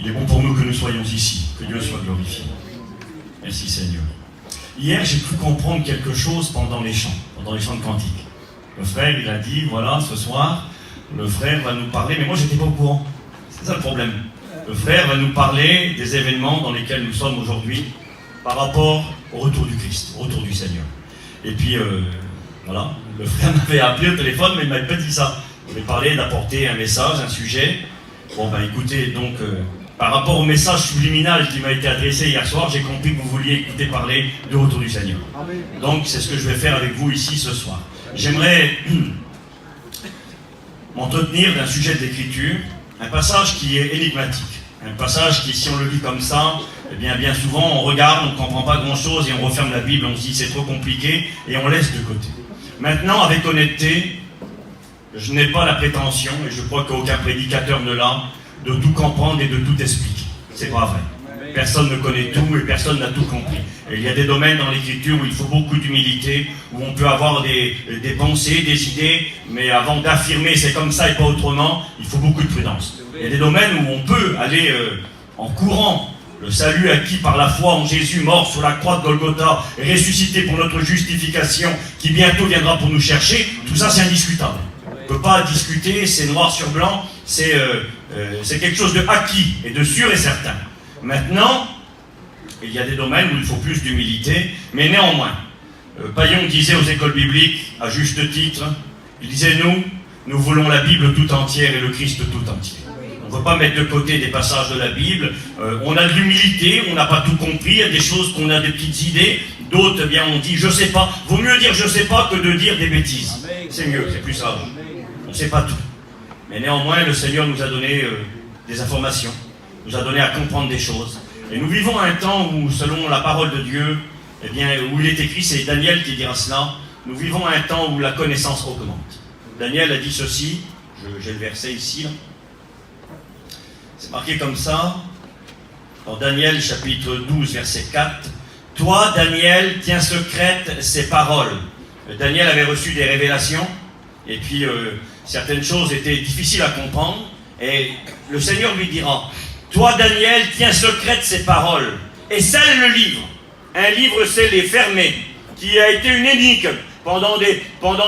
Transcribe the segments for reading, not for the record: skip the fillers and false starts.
Il est bon pour nous que nous soyons ici, que Dieu soit glorifié. Merci Seigneur. Hier, j'ai pu comprendre quelque chose pendant les chants de cantique. Le frère, il a dit, voilà, ce soir, le frère va nous parler, mais moi, j'étais pas au courant. C'est ça le problème. Le frère va nous parler des événements dans lesquels nous sommes aujourd'hui par rapport au retour du Christ, au retour du Seigneur. Et puis, voilà, le frère m'avait appelé au téléphone, mais il m'avait pas dit ça. Il m'avait parlé d'apporter un message, un sujet. Bon, ben écoutez, donc, par rapport au message subliminal qui m'a été adressé hier soir, j'ai compris que vous vouliez écouter parler du retour du Seigneur. Donc, c'est ce que je vais faire avec vous ici ce soir. J'aimerais m'entretenir d'un sujet de l'Écriture, un passage qui est énigmatique. Un passage qui, si on le lit comme ça, eh bien souvent on regarde, on ne comprend pas grand-chose et on referme la Bible, on se dit c'est trop compliqué et on laisse de côté. Maintenant, avec honnêteté, je n'ai pas la prétention, et je crois qu'aucun prédicateur ne l'a, de tout comprendre et de tout expliquer. C'est pas vrai. Personne ne connaît tout et personne n'a tout compris. Et il y a des domaines dans l'Écriture où il faut beaucoup d'humilité, où on peut avoir des pensées, des idées, mais avant d'affirmer c'est comme ça et pas autrement, il faut beaucoup de prudence. Il y a des domaines où on peut aller en courant. Le salut acquis par la foi en Jésus, mort sur la croix de Golgotha, et ressuscité pour notre justification, qui bientôt viendra pour nous chercher, tout ça c'est indiscutable. On ne peut pas discuter, c'est noir sur blanc, c'est quelque chose de acquis et de sûr et certain. Maintenant, il y a des domaines où il faut plus d'humilité, mais néanmoins, Paillon disait aux écoles bibliques, à juste titre, il disait nous voulons la Bible tout entière et le Christ tout entier. On ne veut pas mettre de côté des passages de la Bible, on a de l'humilité, on n'a pas tout compris, il y a des choses qu'on a des petites idées, d'autres, eh bien, on dit je sais pas, vaut mieux dire je sais pas que de dire des bêtises. C'est mieux, c'est plus sage. On ne sait pas tout. Mais néanmoins, le Seigneur nous a donné des informations, nous a donné à comprendre des choses. Et nous vivons un temps où, selon la parole de Dieu, eh bien, où il est écrit, c'est Daniel qui dira cela, nous vivons un temps où la connaissance augmente. Daniel a dit ceci, j'ai le verset ici, là. C'est marqué comme ça, dans Daniel chapitre 12, verset 4. « Toi, Daniel, tiens secrètes ces paroles. » Daniel avait reçu des révélations, et puis certaines choses étaient difficiles à comprendre, et le Seigneur lui dira, « Toi, Daniel, tiens secrètes ces paroles, et scelle le livre. » Un livre scellé, fermé, qui a été une énigme pendant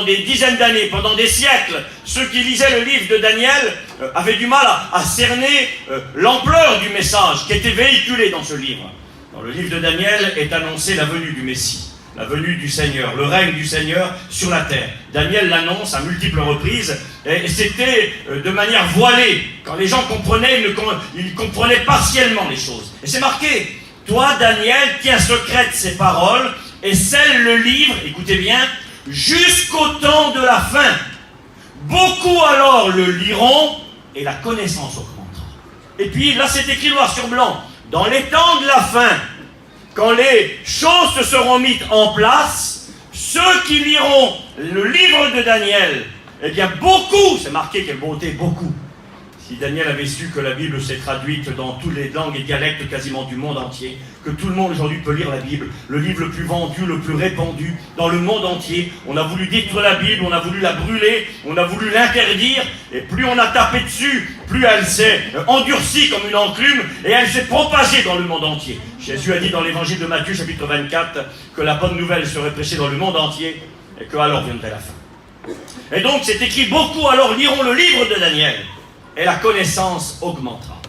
des dizaines d'années, pendant des siècles. Ceux qui lisaient le livre de Daniel avaient du mal à cerner l'ampleur du message qui était véhiculé dans ce livre. Dans le livre de Daniel est annoncée la venue du Messie, la venue du Seigneur, le règne du Seigneur sur la terre. Daniel l'annonce à multiples reprises, et c'était de manière voilée. Quand les gens comprenaient, ils comprenaient partiellement les choses. Et c'est marqué, « Toi, Daniel, tiens secrètes ces paroles, et scelle le livre, écoutez bien, jusqu'au temps de la fin. Beaucoup alors le liront, et la connaissance augmentera. » Et puis là c'est écrit noir sur blanc, dans les temps de la fin, quand les choses se seront mises en place, ceux qui liront le livre de Daniel, eh bien beaucoup, c'est marqué quelle beauté, beaucoup. Si Daniel avait su que la Bible s'est traduite dans toutes les langues et dialectes quasiment du monde entier, que tout le monde aujourd'hui peut lire la Bible, le livre le plus vendu, le plus répandu dans le monde entier, on a voulu détruire la Bible, on a voulu la brûler, on a voulu l'interdire, et plus on a tapé dessus, plus elle s'est endurcie comme une enclume, et elle s'est propagée dans le monde entier. Jésus a dit dans l'évangile de Matthieu, chapitre 24, que la bonne nouvelle serait prêchée dans le monde entier, et que alors viendrait la fin. Et donc c'est écrit, beaucoup alors liront le livre de Daniel, et la connaissance augmentera.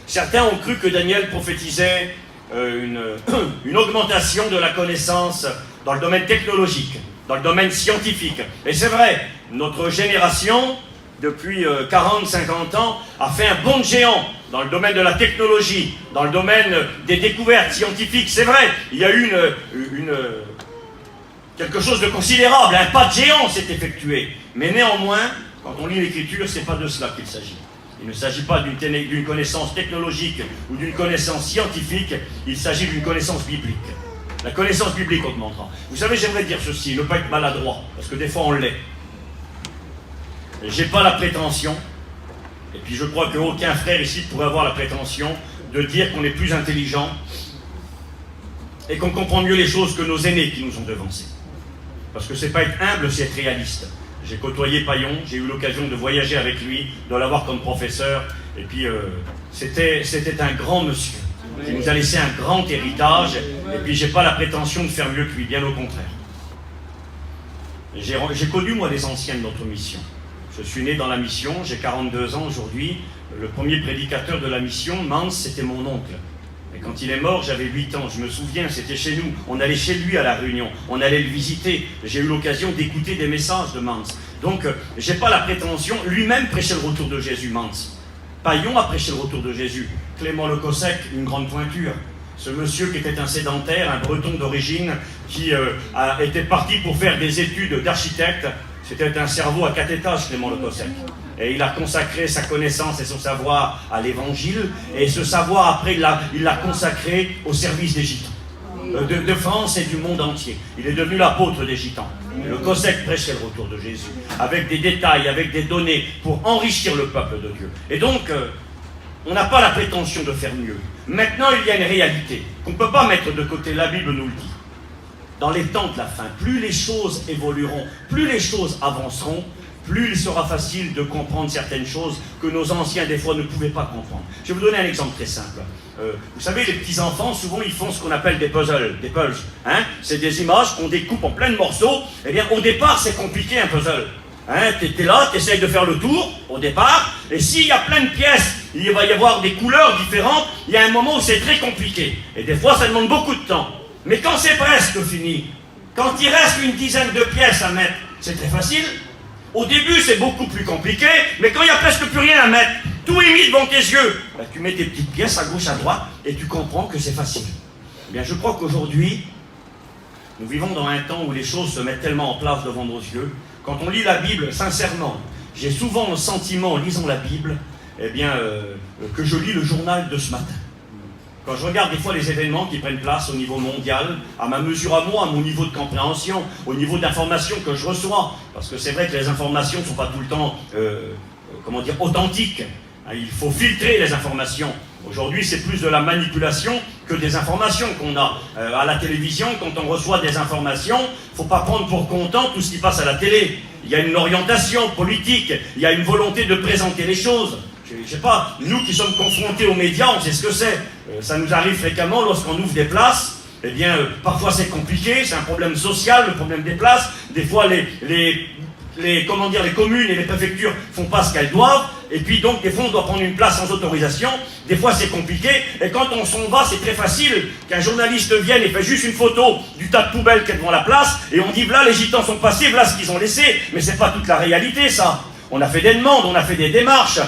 Certains ont cru que Daniel prophétisait une augmentation de la connaissance dans le domaine technologique, dans le domaine scientifique. Et c'est vrai, notre génération, depuis 40-50 ans, a fait un bond de géant dans le domaine de la technologie, dans le domaine des découvertes scientifiques. C'est vrai, il y a eu quelque chose de considérable, un pas de géant s'est effectué. Mais néanmoins, quand on lit l'Écriture, ce n'est pas de cela qu'il s'agit. Il ne s'agit pas d'une connaissance technologique ou d'une connaissance scientifique, il s'agit d'une connaissance biblique. La connaissance biblique augmentera. Vous savez, j'aimerais dire ceci, ne pas être maladroit, parce que des fois on l'est. J'ai pas la prétention, et puis je crois qu'aucun frère ici pourrait avoir la prétention de dire qu'on est plus intelligent et qu'on comprend mieux les choses que nos aînés qui nous ont devancés. Parce que c'est pas être humble, c'est être réaliste. J'ai côtoyé Paillon, j'ai eu l'occasion de voyager avec lui, de l'avoir comme professeur. Et puis, c'était un grand monsieur qui nous a laissé un grand héritage. Et puis, j'ai pas la prétention de faire mieux que lui, bien au contraire. J'ai connu, moi, les anciens de notre mission. Je suis né dans la mission, j'ai 42 ans aujourd'hui. Le premier prédicateur de la mission, Mans, c'était mon oncle. Et quand il est mort, j'avais 8 ans. Je me souviens, c'était chez nous. On allait chez lui à la réunion. On allait le visiter. J'ai eu l'occasion d'écouter des messages de Mans. Donc, j'ai pas la prétention. Lui-même prêchait le retour de Jésus, Mans. Paillon a prêché le retour de Jésus. Clément Le Cossec, une grande pointure. Ce monsieur qui était un sédentaire, un breton d'origine, qui était parti pour faire des études d'architecte. C'était un cerveau à 4 étages, Clément Le Cossec. Et il a consacré sa connaissance et son savoir à l'évangile. Et ce savoir, après, il l'a consacré au service des Gitans. De France et du monde entier. Il est devenu l'apôtre des Gitans. Et Le Cossec prêchait le retour de Jésus. Avec des détails, avec des données, pour enrichir le peuple de Dieu. Et donc, on n'a pas la prétention de faire mieux. Maintenant, il y a une réalité qu'on ne peut pas mettre de côté. La Bible nous le dit. Dans les temps de la fin, plus les choses évolueront, plus les choses avanceront, plus il sera facile de comprendre certaines choses que nos anciens, des fois, ne pouvaient pas comprendre. Je vais vous donner un exemple très simple. Vous savez, les petits-enfants, souvent, ils font ce qu'on appelle des puzzles. Des puzzles, hein? C'est des images qu'on découpe en plein de morceaux. Eh bien, au départ, c'est compliqué, un puzzle. Hein? T'es là, t'essayes de faire le tour, au départ, et s'il y a plein de pièces, il va y avoir des couleurs différentes, il y a un moment où c'est très compliqué. Et des fois, ça demande beaucoup de temps. Mais quand c'est presque fini, quand il reste une dizaine de pièces à mettre, c'est très facile. Au début, c'est beaucoup plus compliqué, mais quand il n'y a presque plus rien à mettre, tout est mis devant tes yeux, ben, tu mets tes petites pièces à gauche, à droite, et tu comprends que c'est facile. Eh bien, je crois qu'aujourd'hui, nous vivons dans un temps où les choses se mettent tellement en place devant nos yeux. Quand on lit la Bible, sincèrement, j'ai souvent le sentiment, en lisant la Bible, eh bien, que je lis le journal de ce matin. Quand je regarde des fois les événements qui prennent place au niveau mondial, à ma mesure à moi, à mon niveau de compréhension, au niveau d'informations que je reçois, parce que c'est vrai que les informations ne sont pas tout le temps, authentiques. Il faut filtrer les informations. Aujourd'hui, c'est plus de la manipulation que des informations qu'on a. À la télévision, quand on reçoit des informations, il ne faut pas prendre pour content tout ce qui passe à la télé. Il y a une orientation politique, il y a une volonté de présenter les choses. Je ne sais pas, nous qui sommes confrontés aux médias, on sait ce que c'est. Ça nous arrive fréquemment lorsqu'on ouvre des places. Eh bien, parfois c'est compliqué, c'est un problème social, le problème des places. Des fois, les communes et les préfectures font pas ce qu'elles doivent. Et puis donc, des fois, on doit prendre une place sans autorisation. Des fois, c'est compliqué. Et quand on s'en va, c'est très facile qu'un journaliste vienne et fait juste une photo du tas de poubelles qui est devant la place. Et on dit, voilà, les Gitans sont passés, voilà ce qu'ils ont laissé. Mais c'est pas toute la réalité, ça. On a fait des demandes, on a fait des démarches,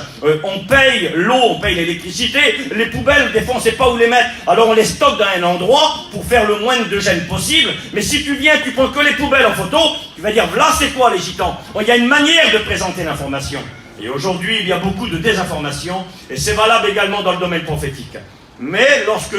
on paye l'eau, on paye l'électricité, les poubelles, des fois on ne sait pas où les mettre, alors on les stocke dans un endroit pour faire le moins de gêne possible, mais si tu viens, tu prends que les poubelles en photo, tu vas dire, voilà c'est quoi les Gitans. Il y a une manière de présenter l'information, et aujourd'hui il y a beaucoup de désinformation, et c'est valable également dans le domaine prophétique. Mais lorsque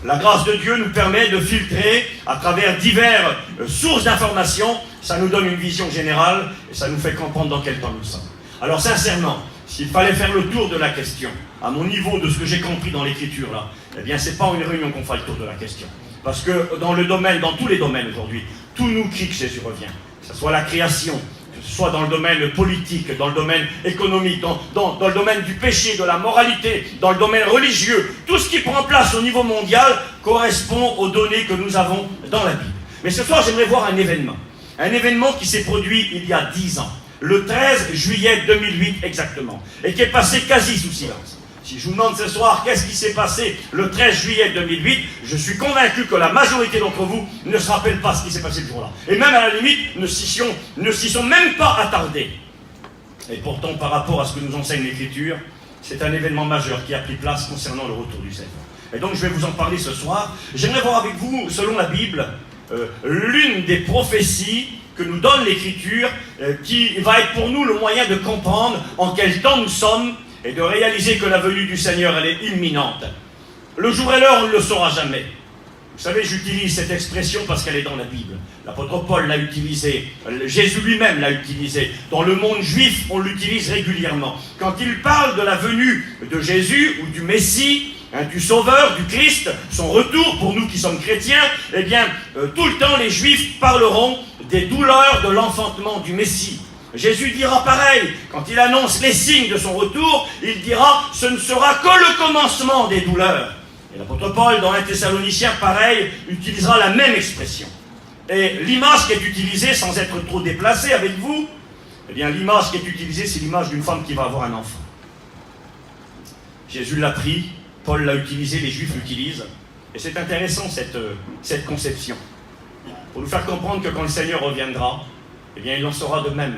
la grâce de Dieu nous permet de filtrer à travers diverses sources d'informations, ça nous donne une vision générale et ça nous fait comprendre dans quel temps nous sommes. Alors sincèrement, s'il fallait faire le tour de la question, à mon niveau de ce que j'ai compris dans l'écriture là, eh bien c'est pas une réunion qu'on fera le tour de la question. Parce que dans tous les domaines aujourd'hui, tout nous crie que Jésus revient. Que ce soit la création, que ce soit dans le domaine politique, dans le domaine économique, dans le domaine du péché, de la moralité, dans le domaine religieux, tout ce qui prend place au niveau mondial correspond aux données que nous avons dans la Bible. Mais ce soir, j'aimerais voir un événement qui s'est produit il y a 10 ans, le 13 juillet 2008 exactement, et qui est passé quasi sous silence. Si je vous demande ce soir qu'est-ce qui s'est passé le 13 juillet 2008, je suis convaincu que la majorité d'entre vous ne se rappelle pas ce qui s'est passé le jour-là. Et même à la limite, ne s'y sont même pas attardés. Et pourtant, par rapport à ce que nous enseigne l'Écriture, c'est un événement majeur qui a pris place concernant le retour du Seigneur. Et donc je vais vous en parler ce soir. J'aimerais voir avec vous, selon la Bible, l'une des prophéties que nous donne l'Écriture, qui va être pour nous le moyen de comprendre en quel temps nous sommes, et de réaliser que la venue du Seigneur, elle est imminente. Le jour et l'heure, on ne le saura jamais. Vous savez, j'utilise cette expression parce qu'elle est dans la Bible. L'apôtre Paul l'a utilisée, Jésus lui-même l'a utilisée. Dans le monde juif, on l'utilise régulièrement. Quand il parle de la venue de Jésus ou du Messie, du Sauveur, du Christ, son retour pour nous qui sommes chrétiens, eh bien, tout le temps, les Juifs parleront des douleurs de l'enfantement du Messie. Jésus dira pareil, quand il annonce les signes de son retour, il dira « ce ne sera que le commencement des douleurs ». Et l'apôtre Paul, dans 1 Thessaloniciens, pareil, utilisera la même expression. Et l'image qui est utilisée, sans être trop déplacée avec vous, eh bien l'image qui est utilisée, c'est l'image d'une femme qui va avoir un enfant. Jésus l'a pris, Paul l'a utilisé, les Juifs l'utilisent. Et c'est intéressant cette conception. Pour nous faire comprendre que quand le Seigneur reviendra, eh bien il en sera de même.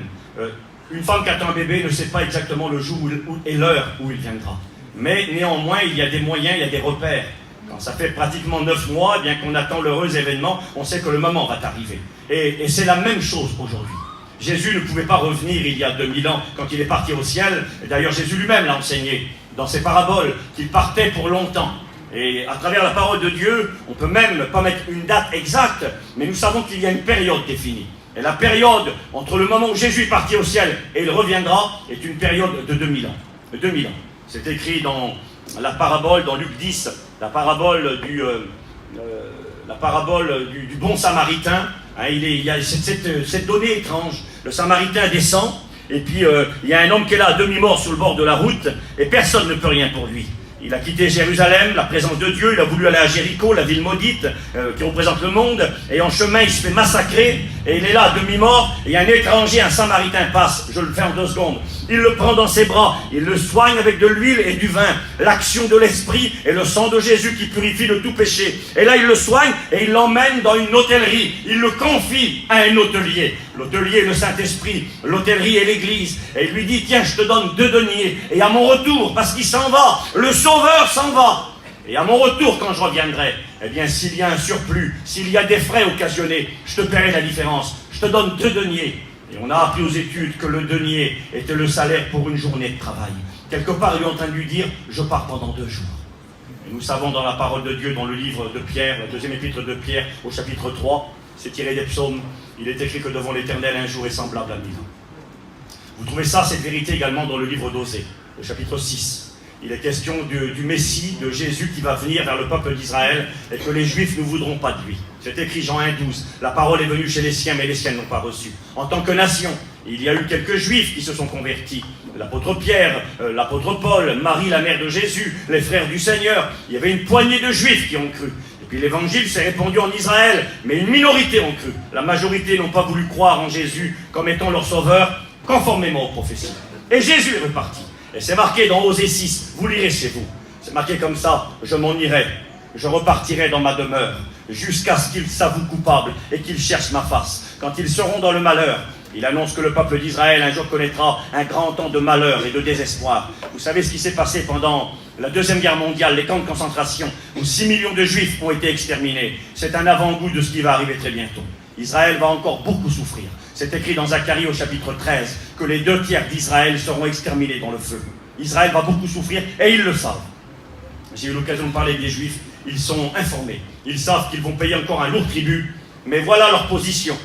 Une femme qui attend un bébé ne sait pas exactement le jour et l'heure où il viendra. Mais néanmoins, il y a des moyens, il y a des repères. Quand ça fait pratiquement 9 mois, eh bien qu'on attend l'heureux événement, on sait que le moment va arriver. Et c'est la même chose aujourd'hui. Jésus ne pouvait pas revenir il y a 2000 ans quand il est parti au ciel. Et d'ailleurs, Jésus lui-même l'a enseigné dans ses paraboles, qu'il partait pour longtemps. Et à travers la parole de Dieu, on ne peut même pas mettre une date exacte, mais nous savons qu'il y a une période définie. Et la période entre le moment où Jésus est parti au ciel et il reviendra est une période de 2000 ans. 2000 ans. C'est écrit dans la parabole, dans Luc 10, la parabole du bon samaritain. Hein, il y a cette donnée étrange. Le samaritain descend, et puis il y a un homme qui est là à demi-mort sur le bord de la route, et personne ne peut rien pour lui. Il a quitté Jérusalem, la présence de Dieu, il a voulu aller à Jéricho, la ville maudite, qui représente le monde, et en chemin il se fait massacrer, et il est là à demi-mort, et un étranger, un samaritain passe, je le fais en 2 secondes, il le prend dans ses bras, il le soigne avec de l'huile et du vin, l'action de l'esprit et le sang de Jésus qui purifie de tout péché. Et là il le soigne, et il l'emmène dans une hôtellerie, il le confie à un hôtelier. L'hôtelier est le Saint-Esprit, l'hôtellerie est l'Église, et il lui dit, tiens, je te donne 2 deniers, et à mon retour, parce qu'il s'en va, le Sauveur s'en va, et à mon retour, quand je reviendrai, eh bien, s'il y a un surplus, s'il y a des frais occasionnés, je te paierai la différence, je te donne 2 deniers. Et on a appris aux études que le denier était le salaire pour une journée de travail. Quelque part, il est en train de lui dire, je pars pendant 2 jours. Et nous savons dans la parole de Dieu, dans le livre de Pierre, la 2e épître de Pierre, au chapitre 3, c'est tiré des psaumes, il est écrit que devant l'Éternel, un jour est semblable à 1000 ans. Vous trouvez ça, cette vérité également dans le livre d'Osée, le chapitre 6. Il est question du Messie, de Jésus qui va venir vers le peuple d'Israël et que les Juifs ne voudront pas de lui. C'est écrit Jean 1,12. La parole est venue chez les siens, mais les siens n'ont pas reçu. En tant que nation, il y a eu quelques Juifs qui se sont convertis. L'apôtre Pierre, l'apôtre Paul, Marie, la mère de Jésus, les frères du Seigneur. Il y avait une poignée de Juifs qui ont cru. Et puis l'évangile s'est répandu en Israël, mais une minorité ont cru. La majorité n'ont pas voulu croire en Jésus comme étant leur sauveur, conformément aux prophéties. Et Jésus est reparti. Et c'est marqué dans Osée 6, vous lirez chez vous. C'est marqué comme ça, je m'en irai, je repartirai dans ma demeure, jusqu'à ce qu'ils s'avouent coupables et qu'ils cherchent ma face. Quand ils seront dans le malheur, il annonce que le peuple d'Israël un jour connaîtra un grand temps de malheur et de désespoir. Vous savez ce qui s'est passé pendant la Deuxième Guerre mondiale, les camps de concentration, où 6 millions de Juifs ont été exterminés. C'est un avant-goût de ce qui va arriver très bientôt. Israël va encore beaucoup souffrir. C'est écrit dans Zacharie au chapitre 13 que les 2/3 d'Israël seront exterminés dans le feu. Israël va beaucoup souffrir et ils le savent. J'ai eu l'occasion de parler des Juifs, ils sont informés. Ils savent qu'ils vont payer encore un lourd tribut, mais voilà leur position.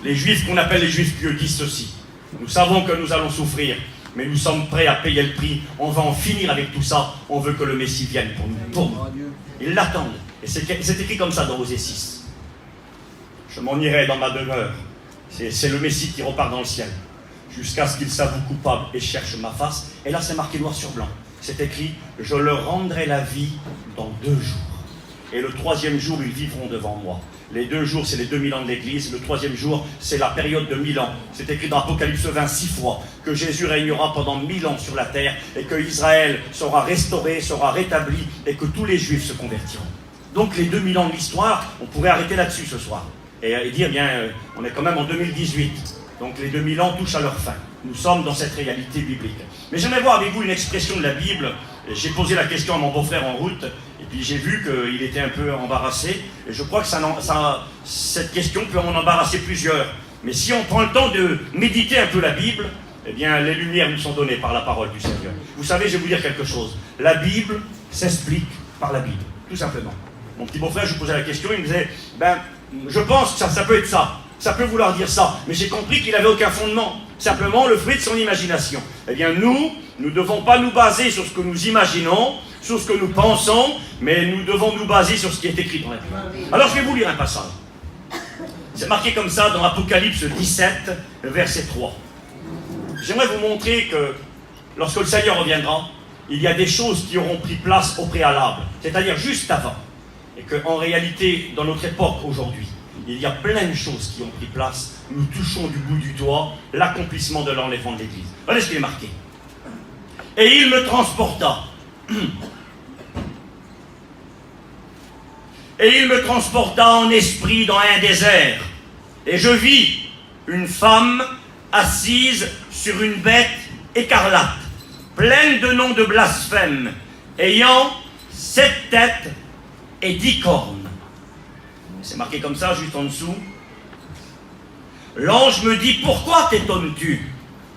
Les Juifs qu'on appelle les Juifs pieux disent ceci. Nous savons que nous allons souffrir, mais nous sommes prêts à payer le prix. On va en finir avec tout ça. On veut que le Messie vienne pour nous. Pour nous. Ils l'attendent. Et c'est écrit comme ça dans Osée 6. Je m'en irai dans ma demeure. C'est le Messie qui repart dans le ciel. Jusqu'à ce qu'il s'avoue coupable et cherche ma face. Et là, c'est marqué noir sur blanc. C'est écrit, je leur rendrai la vie dans 2 jours. Et le 3e jour, ils vivront devant moi. Les 2 jours, c'est les 2000 ans de l'Église. Le 3e jour, c'est la période de 1000 ans. C'est écrit dans Apocalypse 20 6 fois que Jésus régnera pendant 1000 ans sur la terre et que Israël sera restauré, sera rétabli et que tous les Juifs se convertiront. Donc les 2000 ans de l'histoire, on pourrait arrêter là-dessus ce soir et dire, bien, on est quand même en 2018. Donc les 2000 ans touchent à leur fin. Nous sommes dans cette réalité biblique. Mais j'aimerais voir avec vous une expression de la Bible. J'ai posé la question à mon beau-frère en route, et puis j'ai vu qu'il était un peu embarrassé. Et je crois que cette question peut en embarrasser plusieurs. Mais si on prend le temps de méditer un peu la Bible, eh bien les lumières nous sont données par la parole du Seigneur. Vous savez, je vais vous dire quelque chose. La Bible s'explique par la Bible, tout simplement. Mon petit beau-frère, je lui posais la question, il me disait, je pense que ça peut être ça. Ça peut vouloir dire ça, mais j'ai compris qu'il n'avait aucun fondement, simplement le fruit de son imagination. Eh bien nous ne devons pas nous baser sur ce que nous imaginons, sur ce que nous pensons, mais nous devons nous baser sur ce qui est écrit dans la Bible. Alors je vais vous lire un passage. C'est marqué comme ça dans Apocalypse 17, verset 3. J'aimerais vous montrer que lorsque le Seigneur reviendra, il y a des choses qui auront pris place au préalable, c'est-à-dire juste avant. Et qu'en réalité, dans notre époque aujourd'hui, il y a plein de choses qui ont pris place. Nous touchons du bout du doigt l'accomplissement de l'enlèvement de l'Église. Regardez ce qui est marqué. Et il me transporta. Et il me transporta en esprit dans un désert. Et je vis une femme assise sur une bête écarlate, pleine de noms de blasphème, ayant 7 têtes et 10 cornes. C'est marqué comme ça, juste en dessous. L'ange me dit, pourquoi t'étonnes-tu?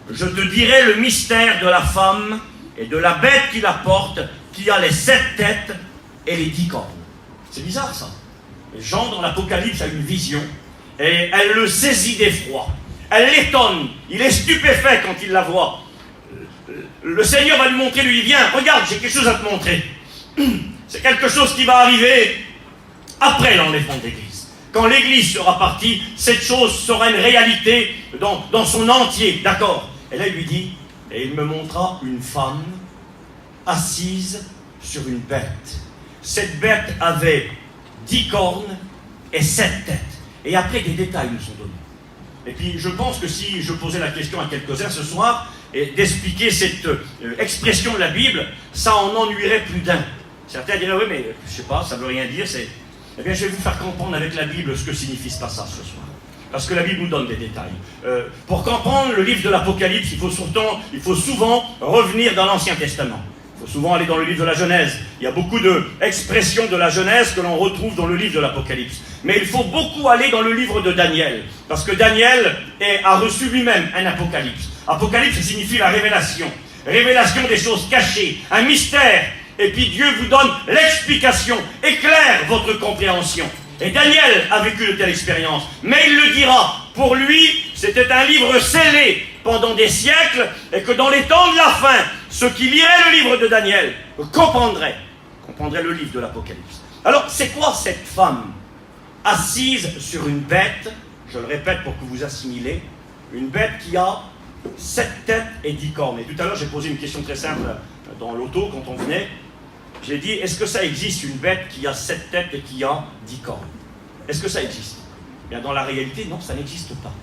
Je te dirai le mystère de la femme et de la bête qui la porte, qui a les 7 têtes et les 10 cornes. C'est bizarre ça. Jean dans l'Apocalypse a une vision et elle le saisit d'effroi. Elle l'étonne, il est stupéfait quand il la voit. Le Seigneur va lui montrer, lui dit, viens, regarde, j'ai quelque chose à te montrer. C'est quelque chose qui va arriver après l'enlèvement de l'Église. Quand l'Église sera partie, cette chose sera une réalité dans son entier, d'accord? Et là il lui dit, et il me montra une femme assise sur une bête. Cette bête avait 10 cornes et 7 têtes. Et après, des détails nous sont donnés. Et puis, je pense que si je posais la question à quelques-uns ce soir, et d'expliquer cette expression de la Bible, ça en ennuierait plus d'un. Certains diraient, oui, mais je sais pas, ça veut rien dire. Eh bien, je vais vous faire comprendre avec la Bible ce que signifie ce passage ce soir. Parce que la Bible nous donne des détails. Pour comprendre le livre de l'Apocalypse, il faut souvent revenir dans l'Ancien Testament. Il faut souvent aller dans le livre de la Genèse. Il y a beaucoup d'expressions de la Genèse que l'on retrouve dans le livre de l'Apocalypse. Mais il faut beaucoup aller dans le livre de Daniel. Parce que Daniel a reçu lui-même un Apocalypse. Apocalypse signifie la révélation. Révélation des choses cachées. Un mystère. Et puis Dieu vous donne l'explication. Éclaire votre compréhension. Et Daniel a vécu de telles expériences. Mais il le dira. Pour lui, c'était un livre scellé pendant des siècles. Et que dans les temps de la fin, ceux qui liraient le livre de Daniel comprendraient le livre de l'Apocalypse. Alors, c'est quoi cette femme assise sur une bête? Je le répète pour que vous assimilez. Une bête qui a 7 têtes et 10 cornes. Et tout à l'heure, j'ai posé une question très simple dans l'auto quand on venait. J'ai dit, est-ce que ça existe une bête qui a 7 têtes et qui a 10 cornes? Est-ce que ça existe? Bien, dans la réalité, non, ça n'existe pas.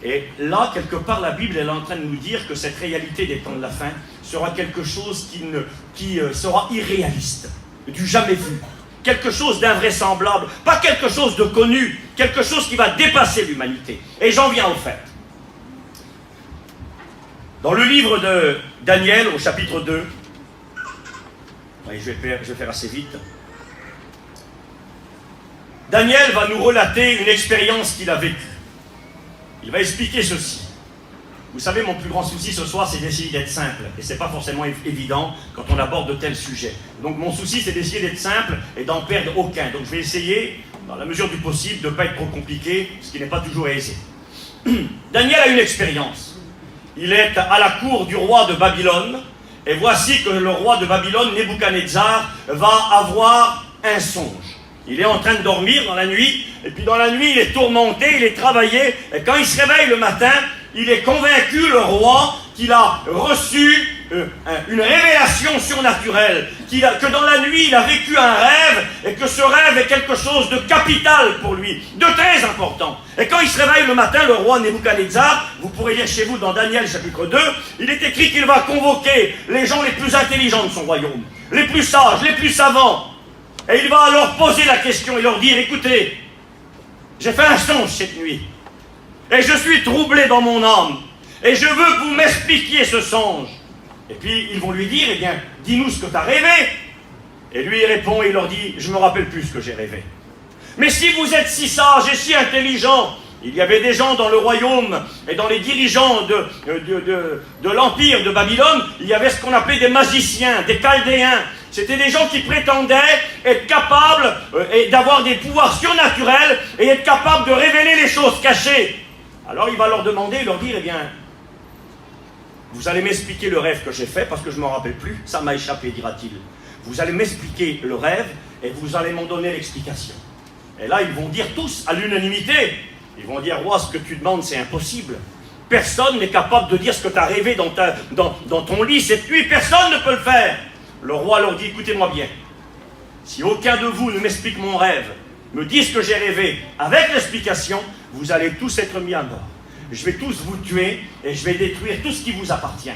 Et là, quelque part, la Bible elle est en train de nous dire que cette réalité des temps de la fin sera quelque chose qui sera irréaliste, du jamais vu. Quelque chose d'invraisemblable, pas quelque chose de connu, quelque chose qui va dépasser l'humanité. Et j'en viens au fait. Dans le livre de Daniel, au chapitre 2, je vais faire assez vite. Daniel va nous relater une expérience qu'il a vécue. Il va expliquer ceci. Vous savez, mon plus grand souci ce soir, c'est d'essayer d'être simple. Et ce n'est pas forcément évident quand on aborde de tels sujets. Donc mon souci, c'est d'essayer d'être simple et d'en perdre aucun. Donc je vais essayer, dans la mesure du possible, de ne pas être trop compliqué, ce qui n'est pas toujours aisé. Daniel a une expérience. Il est à la cour du roi de Babylone. Et voici que le roi de Babylone, Nebuchadnezzar, va avoir un songe. Il est en train de dormir dans la nuit, et puis dans la nuit, il est tourmenté, il est travaillé, et quand il se réveille le matin, il est convaincu, le roi, qu'il a reçu une révélation surnaturelle, que dans la nuit, il a vécu un rêve, et que ce rêve est quelque chose de capital pour lui, de très important. Et quand il se réveille le matin, le roi Nebuchadnezzar, vous pourrez lire chez vous dans Daniel chapitre 2, il est écrit qu'il va convoquer les gens les plus intelligents de son royaume, les plus sages, les plus savants. Et il va alors poser la question et leur dire, écoutez, j'ai fait un songe cette nuit, et je suis troublé dans mon âme, et je veux que vous m'expliquiez ce songe. Et puis ils vont lui dire, eh bien, dis-nous ce que tu as rêvé. Et lui il répond et il leur dit, je ne me rappelle plus ce que j'ai rêvé. Mais si vous êtes si sage et si intelligent, il y avait des gens dans le royaume et dans les dirigeants de l'empire de Babylone, il y avait ce qu'on appelait des magiciens, des chaldéens. C'était des gens qui prétendaient être capables d'avoir des pouvoirs surnaturels et être capables de révéler les choses cachées. Alors il va leur demander, leur dire, eh bien, vous allez m'expliquer le rêve que j'ai fait, parce que je ne m'en rappelle plus, ça m'a échappé, dira-t-il. Vous allez m'expliquer le rêve et vous allez m'en donner l'explication. Et là, ils vont dire tous, à l'unanimité, ils vont dire, roi, ce que tu demandes, c'est impossible. Personne n'est capable de dire ce que tu as rêvé dans ton lit cette nuit, personne ne peut le faire. Le roi leur dit, écoutez-moi bien, si aucun de vous ne m'explique mon rêve, me dit ce que j'ai rêvé, avec l'explication, vous allez tous être mis à mort. Je vais tous vous tuer et je vais détruire tout ce qui vous appartient.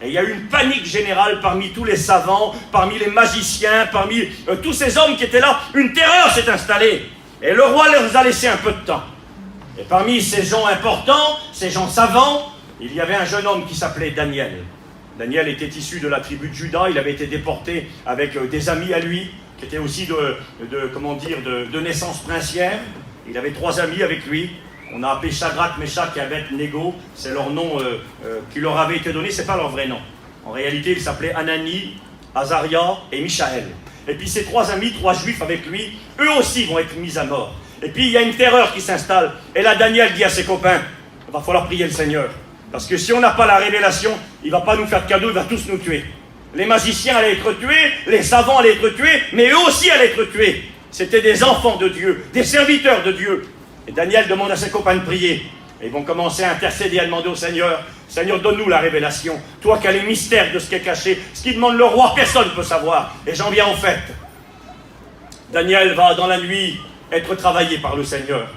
Et il y a eu une panique générale parmi tous les savants, parmi les magiciens, parmi tous ces hommes qui étaient là. Une terreur s'est installée. Et le roi leur a laissé un peu de temps. Et parmi ces gens importants, ces gens savants, il y avait un jeune homme qui s'appelait Daniel. Daniel était issu de la tribu de Juda, il avait été déporté avec des amis à lui, qui étaient aussi de naissance princière. Il avait 3 amis avec lui. On a appelé Shadrach, Meshach et Abed-Nego. C'est leur nom qui leur avait été donné, ce n'est pas leur vrai nom. En réalité, ils s'appelaient Anani, Azaria et Michaël. Et puis ces 3 amis, 3 juifs avec lui, eux aussi vont être mis à mort. Et puis il y a une terreur qui s'installe. Et là, Daniel dit à ses copains, il va falloir prier le Seigneur. Parce que si on n'a pas la révélation, il ne va pas nous faire de cadeau, il va tous nous tuer. Les magiciens allaient être tués, les savants allaient être tués, mais eux aussi allaient être tués. C'était des enfants de Dieu, des serviteurs de Dieu. Et Daniel demande à ses copains de prier. Et ils vont commencer à intercéder, à demander au Seigneur, Seigneur, donne-nous la révélation. Toi qui as les mystères de ce qui est caché, ce qui demande le roi, personne ne peut savoir. Et j'en viens au fait. Daniel va, dans la nuit, être travaillé par le Seigneur,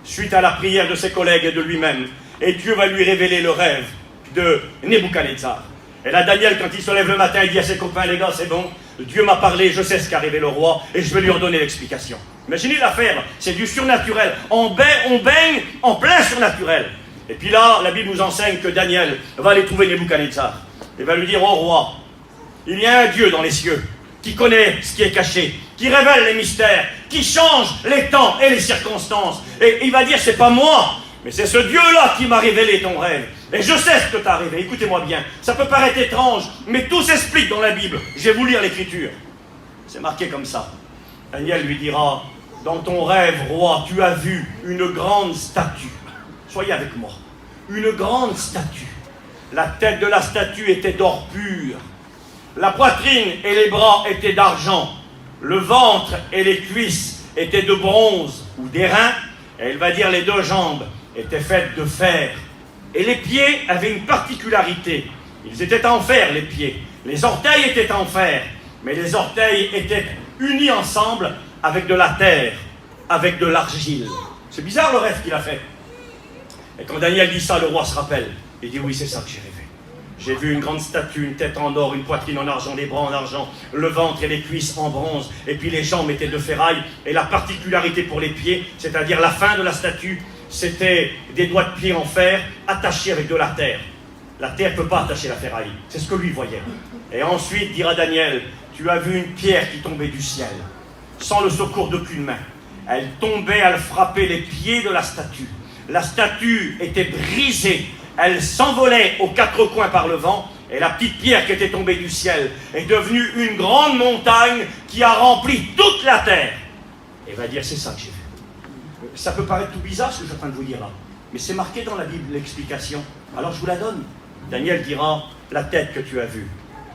suite à la prière de ses collègues et de lui-même. Et Dieu va lui révéler le rêve de Nebuchadnezzar. Et là, Daniel, quand il se lève le matin, il dit à ses copains, les gars, c'est bon, Dieu m'a parlé, je sais ce qu'a rêvé le roi, et je vais lui en donner l'explication. Imaginez l'affaire, c'est du surnaturel. On baigne en plein surnaturel. Et puis là, la Bible nous enseigne que Daniel va aller trouver Nebuchadnezzar. Et va lui dire, oh roi, il y a un Dieu dans les cieux, qui connaît ce qui est caché, qui révèle les mystères, qui change les temps et les circonstances. Et il va dire, c'est pas moi, mais c'est ce Dieu-là qui m'a révélé ton rêve. Et je sais ce que tu as rêvé, écoutez-moi bien. Ça peut paraître étrange, mais tout s'explique dans la Bible. Je vais vous lire l'Écriture. C'est marqué comme ça. Daniel lui dira, dans ton rêve, roi, tu as vu une grande statue. Soyez avec moi. Une grande statue. La tête de la statue était d'or pur. La poitrine et les bras étaient d'argent. Le ventre et les cuisses étaient de bronze ou d'airain. Et il va dire les 2 jambes étaient faites de fer. Et les pieds avaient une particularité. Ils étaient en fer, les pieds. Les orteils étaient en fer. Mais les orteils étaient unis ensemble avec de la terre, avec de l'argile. C'est bizarre le rêve qu'il a fait. Et quand Daniel dit ça, le roi se rappelle. Il dit, oui, c'est ça que j'ai rêvé. J'ai vu une grande statue, une tête en or, une poitrine en argent, les bras en argent, le ventre et les cuisses en bronze, et puis les jambes étaient de ferraille. Et la particularité pour les pieds, c'est-à-dire la fin de la statue, c'était des doigts de pied en fer attachés avec de la terre. La terre ne peut pas attacher la ferraille. C'est ce que lui voyait. Et ensuite, dira Daniel, tu as vu une pierre qui tombait du ciel, sans le secours d'aucune main. Elle tombait, elle frappait les pieds de la statue. La statue était brisée. Elle s'envolait aux 4 coins par le vent, et la petite pierre qui était tombée du ciel est devenue une grande montagne qui a rempli toute la terre. Et il va dire, c'est ça que j'ai vu. Ça peut paraître tout bizarre ce que je suis en train de vous dire là, mais c'est marqué dans la Bible, l'explication. Alors je vous la donne. Daniel dira, la tête que tu as vue,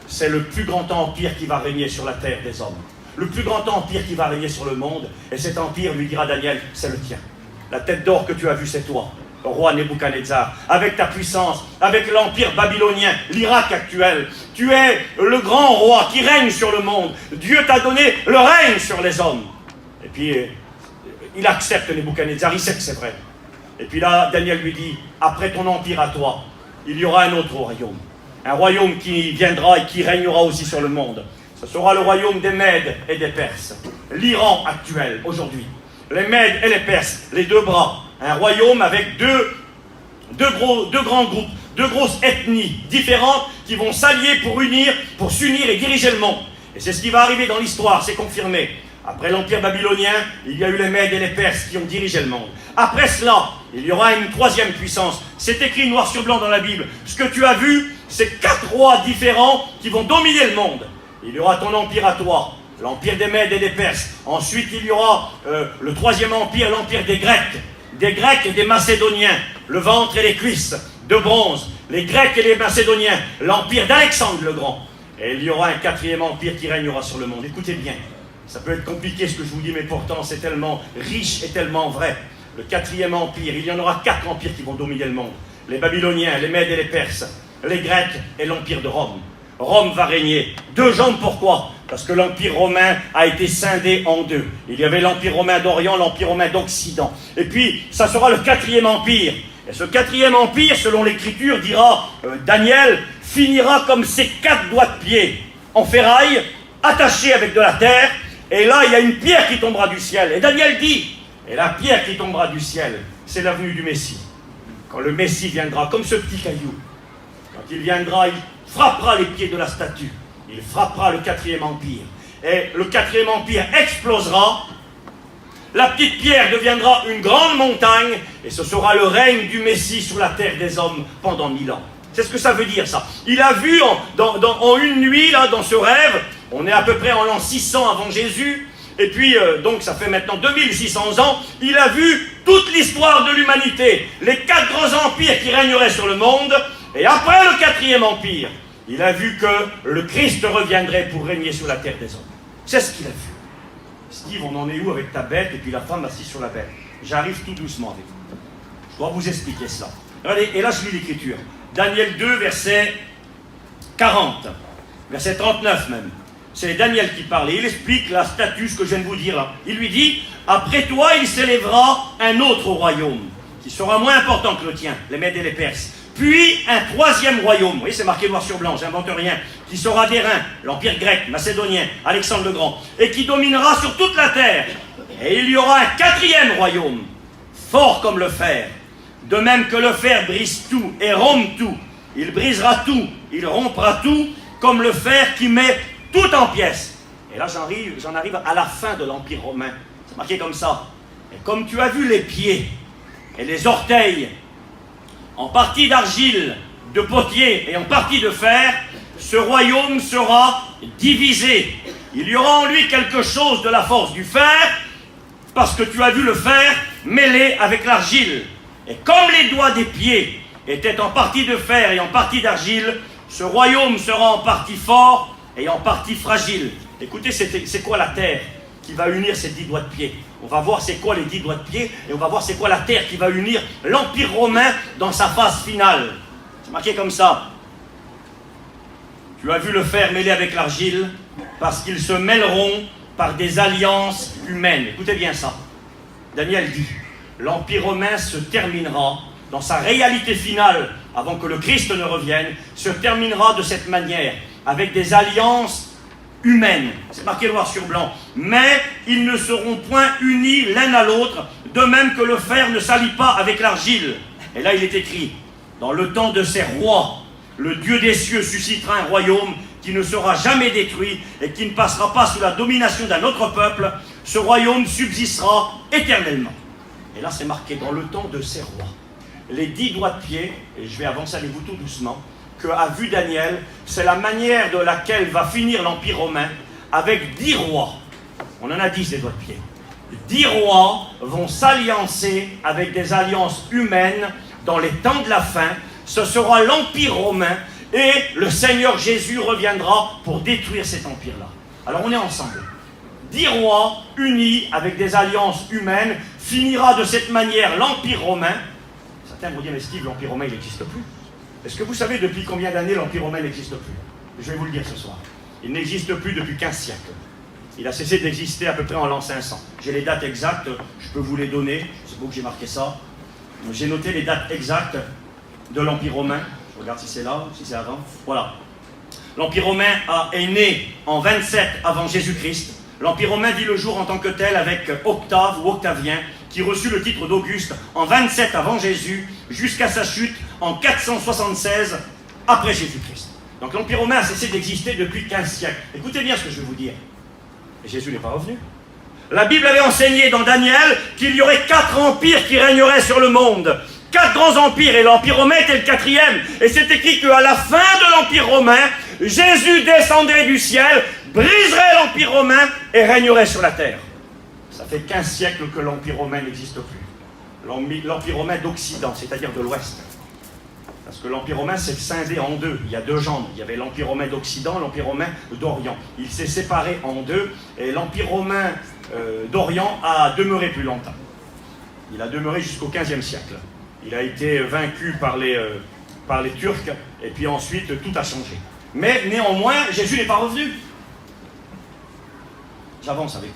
c'est le plus grand empire qui va régner sur la terre des hommes. Le plus grand empire qui va régner sur le monde, et cet empire, lui dira Daniel, c'est le tien. La tête d'or que tu as vue, c'est toi, roi Nebuchadnezzar, avec ta puissance, avec l'empire babylonien, l'Irak actuel. Tu es le grand roi qui règne sur le monde. Dieu t'a donné le règne sur les hommes. Et puis, il accepte Nebuchadnezzar, il sait que c'est vrai. Et puis là, Daniel lui dit, après ton empire à toi, il y aura un autre royaume. Un royaume qui viendra et qui régnera aussi sur le monde. Ce sera le royaume des Mèdes et des Perses. L'Iran actuel, aujourd'hui. Les Mèdes et les Perses, les 2 bras. Un royaume avec deux grands groupes, 2 grosses ethnies différentes qui vont s'allier pour s'unir et diriger le monde. Et c'est ce qui va arriver dans l'histoire, c'est confirmé. Après l'Empire babylonien, il y a eu les Mèdes et les Perses qui ont dirigé le monde. Après cela, il y aura une 3e puissance. C'est écrit noir sur blanc dans la Bible. Ce que tu as vu, c'est 4 rois différents qui vont dominer le monde. Il y aura ton empire à toi, l'empire des Mèdes et des Perses. Ensuite, il y aura le 3e empire, l'empire des Grecs. Des Grecs et des Macédoniens, le ventre et les cuisses de bronze. Les Grecs et les Macédoniens, l'empire d'Alexandre le Grand. Et il y aura un 4e empire qui régnera sur le monde. Écoutez bien, Ça peut être compliqué ce que je vous dis, mais pourtant c'est tellement riche et tellement vrai. Le 4e empire, il y en aura 4 empires qui vont dominer le monde. Les Babyloniens, les Mèdes et les Perses, les Grecs et l'empire de Rome. Rome va régner. 2 jambes, pourquoi? Parce que l'empire romain a été scindé en 2. Il y avait l'empire romain d'Orient, l'empire romain d'Occident. Et puis, ça sera le 4e empire. Et ce 4e empire, selon l'écriture, dira Daniel, finira comme ses 4 doigts de pied, en ferraille, attachés avec de la terre. Et là, il y a une pierre qui tombera du ciel. Et Daniel dit, et la pierre qui tombera du ciel, c'est la venue du Messie. Quand le Messie viendra, comme ce petit caillou, quand il viendra, il frappera les pieds de la statue. Il frappera le 4e empire. Et le 4e empire explosera. La petite pierre deviendra une grande montagne. Et ce sera le règne du Messie sur la terre des hommes pendant 1000 ans. C'est ce que ça veut dire, ça. Il a vu en une nuit, là, dans ce rêve, on est à peu près en l'an 600 avant Jésus, et puis, donc, ça fait maintenant 2600 ans, il a vu toute l'histoire de l'humanité, les 4 grands empires qui régneraient sur le monde, et après le 4e empire, il a vu que le Christ reviendrait pour régner sur la terre des hommes. C'est ce qu'il a vu. Steve, on en est où avec ta bête, et puis la femme assise sur la bête? J'arrive tout doucement avec vous. Je dois vous expliquer cela. Regardez, et là, je lis l'écriture. Daniel 2, verset 40, verset 39 même. C'est Daniel qui parle, et il explique la statue, ce que je viens de vous dire là. Il lui dit, après toi, il s'élèvera un autre royaume, qui sera moins important que le tien, les Mèdes et les Perses. Puis un 3e royaume, vous voyez, c'est marqué noir sur blanc, j'invente rien, qui sera d'Airain, l'empire grec, macédonien, Alexandre le Grand, et qui dominera sur toute la terre. Et il y aura un 4e royaume, fort comme le fer. De même que le fer brise tout et rompt tout, il brisera tout, il rompra tout, comme le fer qui met tout en pièces. Et là, j'en arrive à la fin de l'Empire romain. C'est marqué comme ça. Et comme tu as vu les pieds et les orteils, en partie d'argile, de potier et en partie de fer, ce royaume sera divisé. Il y aura en lui quelque chose de la force du fer, parce que tu as vu le fer mêlé avec l'argile. Et comme les doigts des pieds étaient en partie de fer et en partie d'argile, ce royaume sera en partie fort et en partie fragile. Écoutez, c'est quoi la terre qui va unir ces 10 doigts de pied? On va voir c'est quoi les 10 doigts de pied, et on va voir c'est quoi la terre qui va unir l'Empire romain dans sa phase finale. C'est marqué comme ça. Tu as vu le fer mêlé avec l'argile, parce qu'ils se mêleront par des alliances humaines. Écoutez bien ça. Daniel dit, l'Empire romain se terminera, dans sa réalité finale, avant que le Christ ne revienne, se terminera de cette manière, avec des alliances humaines. C'est marqué noir sur blanc. Mais ils ne seront point unis l'un à l'autre, de même que le fer ne s'allie pas avec l'argile. Et là il est écrit, dans le temps de ces rois, le Dieu des cieux suscitera un royaume qui ne sera jamais détruit et qui ne passera pas sous la domination d'un autre peuple. Ce royaume subsistera éternellement. Et là, c'est marqué dans le temps de ces rois. Les 10 doigts de pied, et je vais avancer avec vous tout doucement, que a vu Daniel, c'est la manière de laquelle va finir l'Empire romain avec 10 rois. On en a 10 des doigts de pied. 10 rois vont s'alliancer avec des alliances humaines dans les temps de la fin. Ce sera l'Empire romain et le Seigneur Jésus reviendra pour détruire cet empire-là. Alors on est ensemble. 10 rois unis avec des alliances humaines, finira de cette manière l'Empire romain. Certains vont dire, mais Steve, l'Empire romain, il n'existe plus. Est-ce que vous savez depuis combien d'années l'Empire romain n'existe plus? Je vais vous le dire ce soir. Il n'existe plus depuis 15 siècles. Il a cessé d'exister à peu près en l'an 500. J'ai les dates exactes, je peux vous les donner. C'est beau que j'ai marqué ça. J'ai noté les dates exactes de l'Empire romain. Je regarde si c'est là, si c'est avant. Voilà. L'Empire romain est né en 27 avant Jésus-Christ. L'Empire romain vit le jour en tant que tel avec Octave ou Octavien, qui reçut le titre d'Auguste en 27 avant Jésus, jusqu'à sa chute en 476 après Jésus-Christ. Donc l'Empire romain a cessé d'exister depuis 15 siècles. Écoutez bien ce que je vais vous dire. Et Jésus n'est pas revenu. La Bible avait enseigné dans Daniel qu'il y aurait 4 empires qui régneraient sur le monde. 4 grands empires, et l'Empire romain était le 4e. Et c'est écrit qu'à la fin de l'Empire romain, Jésus descendrait du ciel, briserait l'Empire romain et régnerait sur la terre. Ça fait 15 siècles que l'Empire romain n'existe plus. L'Empire romain d'Occident, c'est-à-dire de l'Ouest. Parce que l'Empire romain s'est scindé en deux. Il y a deux jambes. Il y avait l'Empire romain d'Occident, l'Empire romain d'Orient. Il s'est séparé en deux et l'Empire romain d'Orient a demeuré plus longtemps. Il a demeuré jusqu'au XVe siècle. Il a été vaincu par les Turcs et puis ensuite tout a changé. Mais néanmoins, Jésus n'est pas revenu. J'avance avec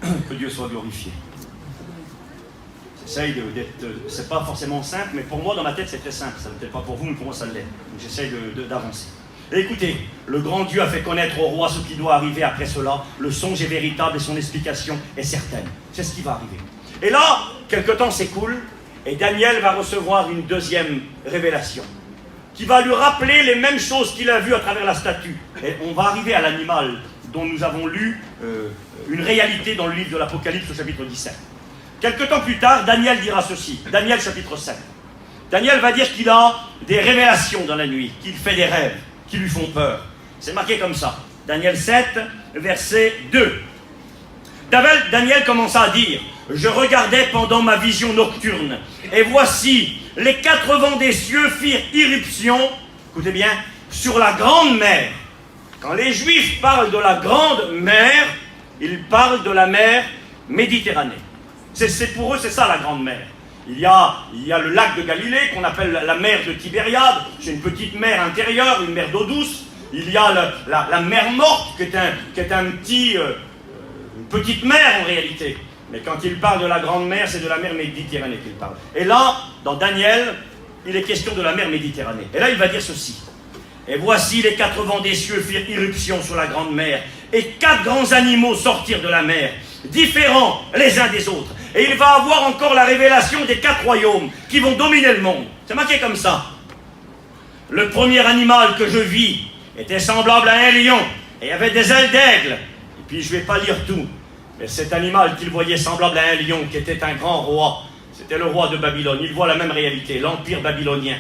vous. Que Dieu soit glorifié. J'essaye d'être... C'est pas forcément simple, mais pour moi, dans ma tête, c'est très simple. Ça ne peut-être pas pour vous, mais pour moi, ça l'est. Donc j'essaye d'avancer. Et écoutez, le grand Dieu a fait connaître au roi ce qui doit arriver après cela. Le songe est véritable et son explication est certaine. C'est ce qui va arriver. Et là, quelque temps s'écoule, et Daniel va recevoir une deuxième révélation, qui va lui rappeler les mêmes choses qu'il a vues à travers la statue. Et on va arriver à l'animal dont nous avons lu une réalité dans le livre de l'Apocalypse au chapitre 17. Quelque temps plus tard, Daniel dira ceci, Daniel chapitre 7. Daniel va dire qu'il a des révélations dans la nuit, qu'il fait des rêves, qui lui font peur. C'est marqué comme ça. Daniel 7, verset 2. Daniel commença à dire, « Je regardais pendant ma vision nocturne, et voici, les quatre vents des cieux firent irruption, écoutez bien, sur la grande mer. » Quand les Juifs parlent de la grande mer, ils parlent de la mer Méditerranée. Pour eux, c'est ça la grande mer. Il y a le lac de Galilée, qu'on appelle la mer de Tibériade. C'est une petite mer intérieure, une mer d'eau douce. Il y a la mer morte, qui est une petite mer en réalité. Mais quand il parle de la grande mer, c'est de la mer Méditerranée qu'il parle. Et là, dans Daniel, il est question de la mer Méditerranée. Et là, il va dire ceci. Et voici les quatre vents des cieux firent irruption sur la grande mer, et quatre grands animaux sortirent de la mer, différents les uns des autres. Et il va avoir encore la révélation des quatre royaumes qui vont dominer le monde. C'est marqué comme ça. Le premier animal que je vis était semblable à un lion, et avait des ailes d'aigle. Et puis je ne vais pas lire tout, mais cet animal qu'il voyait semblable à un lion, qui était un grand roi, c'était le roi de Babylone. Il voit la même réalité, l'empire babylonien,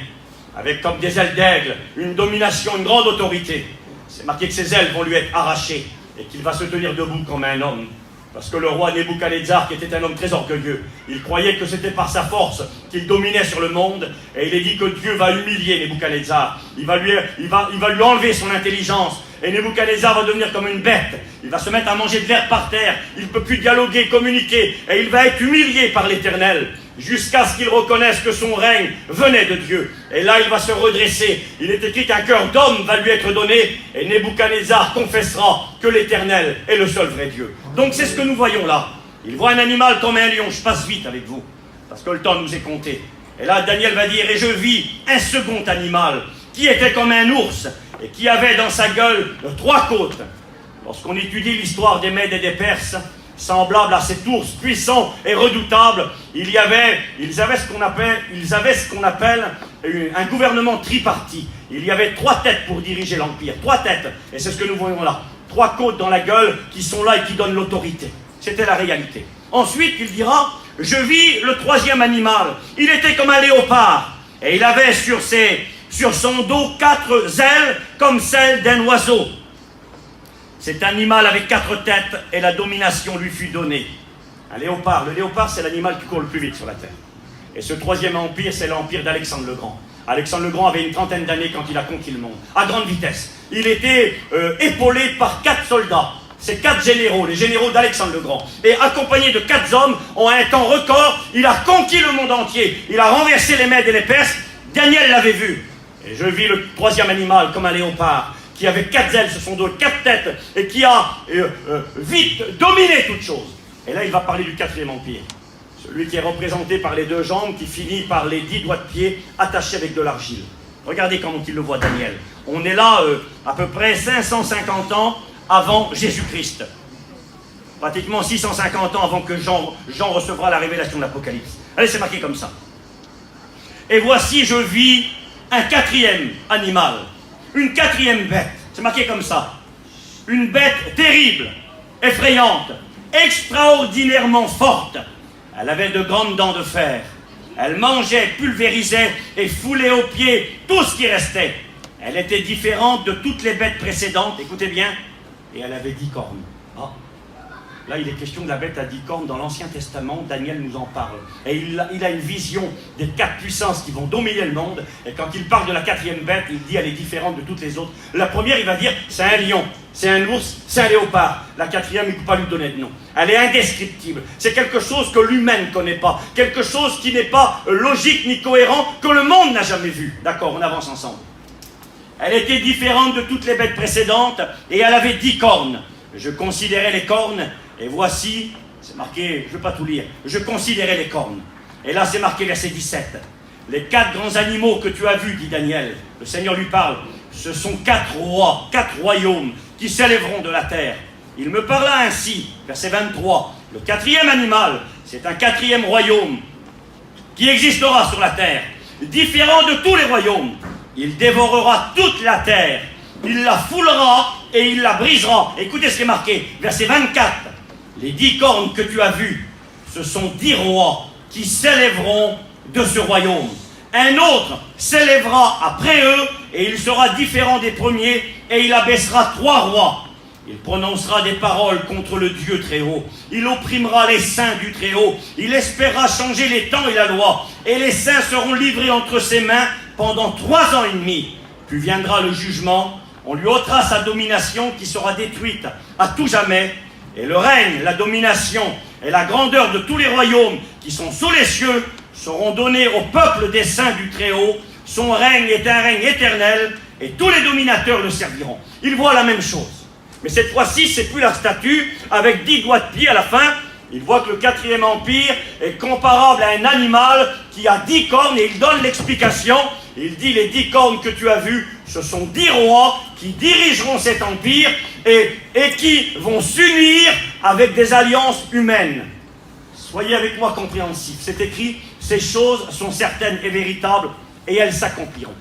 avec comme des ailes d'aigle, une domination, une grande autorité. C'est marqué que ses ailes vont lui être arrachées, et qu'il va se tenir debout comme un homme. Parce que le roi Nebuchadnezzar, qui était un homme très orgueilleux, il croyait que c'était par sa force qu'il dominait sur le monde, et il est dit que Dieu va humilier Nebuchadnezzar. Il va lui enlever son intelligence, et Nebuchadnezzar va devenir comme une bête. Il va se mettre à manger de l'herbe par terre, il ne peut plus dialoguer, communiquer, et il va être humilié par l'Éternel, jusqu'à ce qu'il reconnaisse que son règne venait de Dieu. Et là, il va se redresser. Il est écrit qu'un cœur d'homme va lui être donné, et Nebuchadnezzar confessera que l'Éternel est le seul vrai Dieu. Donc c'est ce que nous voyons là. Il voit un animal comme un lion. Je passe vite avec vous, parce que le temps nous est compté. Et là, Daniel va dire, et je vis un second animal, qui était comme un ours, et qui avait dans sa gueule 3 côtes. Lorsqu'on étudie l'histoire des Mèdes et des Perses, semblable à cet ours puissant et redoutable, ils avaient ce qu'on appelle un gouvernement tripartite. Il y avait 3 têtes pour diriger l'empire, 3 têtes, et c'est ce que nous voyons là. 3 côtes dans la gueule qui sont là et qui donnent l'autorité. C'était la réalité. Ensuite, il dira, je vis le 3e animal. Il était comme un léopard, et il avait sur son dos 4 ailes comme celles d'un oiseau. Cet animal avait 4 têtes et la domination lui fut donnée. Un léopard. Le léopard, c'est l'animal qui court le plus vite sur la terre. Et ce 3e empire, c'est l'empire d'Alexandre le Grand. Alexandre le Grand avait une trentaine d'années quand il a conquis le monde, à grande vitesse. Il était épaulé par 4 soldats. Ces 4 généraux, les généraux d'Alexandre le Grand. Et accompagné de 4 hommes, en un temps record, il a conquis le monde entier. Il a renversé les Mèdes et les Perses. Daniel l'avait vu. Et je vis le 3e animal comme un léopard, qui avait 4 ailes sur son dos, 4 têtes, et qui a vite dominé toute chose. Et là, il va parler du 4e empire. Celui qui est représenté par les 2 jambes, qui finit par les 10 doigts de pied attachés avec de l'argile. Regardez comment il le voit, Daniel. On est là à peu près 550 ans avant Jésus-Christ. Pratiquement 650 ans avant que Jean recevra la révélation de l'Apocalypse. Allez, c'est marqué comme ça. Et voici, je vis un 4e animal. Une 4e bête, c'est marqué comme ça. Une bête terrible, effrayante, extraordinairement forte. Elle avait de grandes dents de fer. Elle mangeait, pulvérisait et foulait aux pieds tout ce qui restait. Elle était différente de toutes les bêtes précédentes, écoutez bien, et elle avait 10 cornes. Ah. Là, il est question de la bête à 10 cornes dans l'Ancien Testament. Daniel nous en parle. Et il a une vision des 4 puissances qui vont dominer le monde. Et quand il parle de la 4e bête, il dit elle est différente de toutes les autres. La première, il va dire c'est un lion, c'est un ours, c'est un léopard. La 4e, il ne peut pas lui donner de nom. Elle est indescriptible. C'est quelque chose que l'humain ne connaît pas. Quelque chose qui n'est pas logique ni cohérent, que le monde n'a jamais vu. D'accord, on avance ensemble. Elle était différente de toutes les bêtes précédentes et elle avait 10 cornes. Je considérais les cornes. Et voici, c'est marqué, je ne veux pas tout lire, je considérais les cornes. Et là, c'est marqué verset 17. Les 4 grands animaux que tu as vus, dit Daniel, le Seigneur lui parle, ce sont 4 rois, 4 royaumes qui s'élèveront de la terre. Il me parla ainsi, verset 23. Le 4e animal, c'est un 4e royaume qui existera sur la terre, différent de tous les royaumes. Il dévorera toute la terre, il la foulera et il la brisera. Écoutez ce qui est marqué, verset 24. Les 10 cornes que tu as vues, ce sont 10 rois qui s'élèveront de ce royaume. Un autre s'élèvera après eux et il sera différent des premiers et il abaissera 3 rois. Il prononcera des paroles contre le Dieu très haut. Il opprimera les saints du très haut. Il espérera changer les temps et la loi. Et les saints seront livrés entre ses mains pendant 3 ans et demi. Puis viendra le jugement. On lui ôtera sa domination qui sera détruite à tout jamais. Et le règne, la domination et la grandeur de tous les royaumes qui sont sous les cieux seront donnés au peuple des saints du Très-Haut. Son règne est un règne éternel et tous les dominateurs le serviront. Il voit la même chose. Mais cette fois-ci, c'est plus la statue avec 10 doigts de pied à la fin. Il voit que le 4e empire est comparable à un animal qui a 10 cornes et il donne l'explication. Il dit les 10 cornes que tu as vues, ce sont 10 rois qui dirigeront cet empire et qui vont s'unir avec des alliances humaines. Soyez avec moi compréhensifs. C'est écrit, ces choses sont certaines et véritables et elles s'accompliront.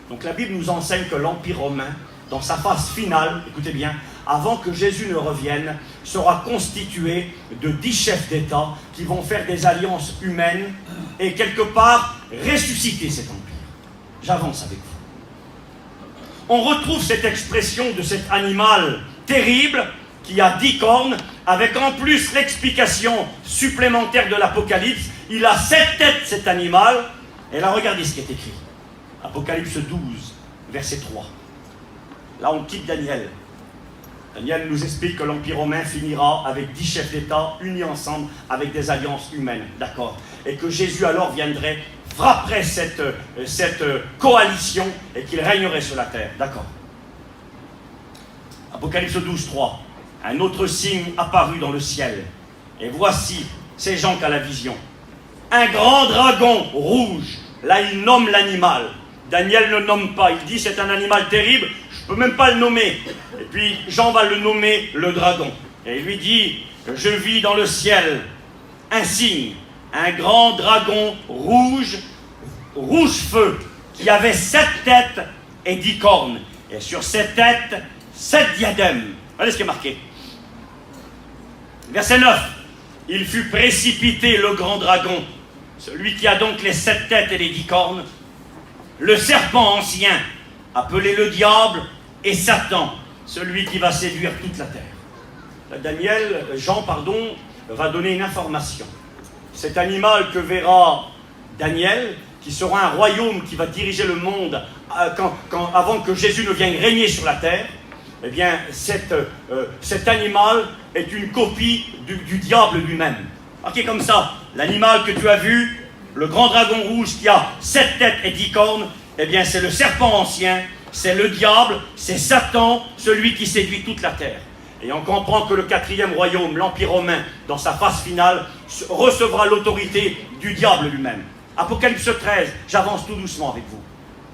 Donc la Bible nous enseigne que l'Empire romain, dans sa phase finale, écoutez bien, avant que Jésus ne revienne, sera constitué de 10 chefs d'État qui vont faire des alliances humaines et quelque part ressusciter cet empire. J'avance avec vous. On retrouve cette expression de cet animal terrible qui a 10 cornes, avec en plus l'explication supplémentaire de l'Apocalypse. Il a 7 têtes cet animal, et là regardez ce qui est écrit. Apocalypse 12, verset 3. Là on quitte Daniel. Daniel nous explique que l'Empire romain finira avec 10 chefs d'État unis ensemble avec des alliances humaines, d'accord. Et que Jésus alors viendrait, frapperait cette coalition et qu'il régnerait sur la terre, d'accord. Apocalypse 12, 3. Un autre signe apparut dans le ciel. Et voici, c'est Jean qui a la vision. Un grand dragon rouge. Là, il nomme l'animal. Daniel ne nomme pas. Il dit c'est un animal terrible. Je ne peux même pas le nommer. Et puis Jean va le nommer le dragon. Et il lui dit, je vis dans le ciel un signe, un grand dragon rouge, rouge feu, qui avait 7 têtes et 10 cornes. Et sur 7 têtes, 7 diadèmes. Regardez ce qui est marqué. Verset 9. Il fut précipité le grand dragon, celui qui a donc les 7 têtes et les 10 cornes, le serpent ancien, appelé le diable et Satan, celui qui va séduire toute la terre. Là, Jean, va donner une information. Cet animal que verra Daniel, qui sera un royaume qui va diriger le monde avant que Jésus ne vienne régner sur la terre, eh bien, cet animal est une copie du diable lui-même. Marqué comme ça, l'animal que tu as vu, le grand dragon rouge qui a 7 têtes et 10 cornes, eh bien, c'est le serpent ancien, c'est le diable, c'est Satan, celui qui séduit toute la terre. Et on comprend que le 4e royaume, l'Empire romain, dans sa phase finale, recevra l'autorité du diable lui-même. Apocalypse 13, j'avance tout doucement avec vous.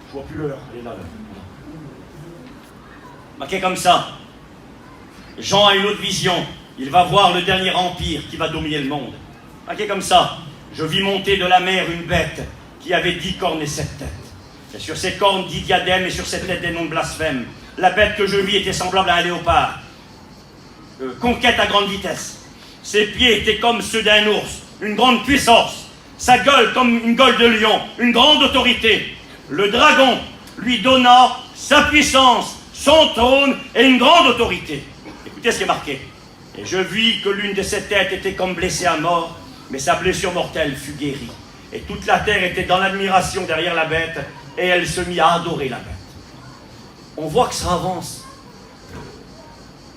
Je vois plus l'heure, elle est là. Marqué comme ça. Jean a une autre vision. Il va voir le dernier empire qui va dominer le monde. Marqué comme ça. Je vis monter de la mer une bête qui avait 10 cornes et 7 têtes. Et sur ses cornes 10 diadèmes et sur ses têtes des noms de blasphème. La bête que je vis était semblable à un léopard. Conquête à grande vitesse. Ses pieds étaient comme ceux d'un ours. Une grande puissance. Sa gueule comme une gueule de lion. Une grande autorité. Le dragon lui donna sa puissance, son trône et une grande autorité. Écoutez ce qui est marqué. Et je vis que l'une de ses têtes était comme blessée à mort, mais sa blessure mortelle fut guérie. Et toute la terre était dans l'admiration derrière la bête, et elle se mit à adorer la bête. On voit que ça avance.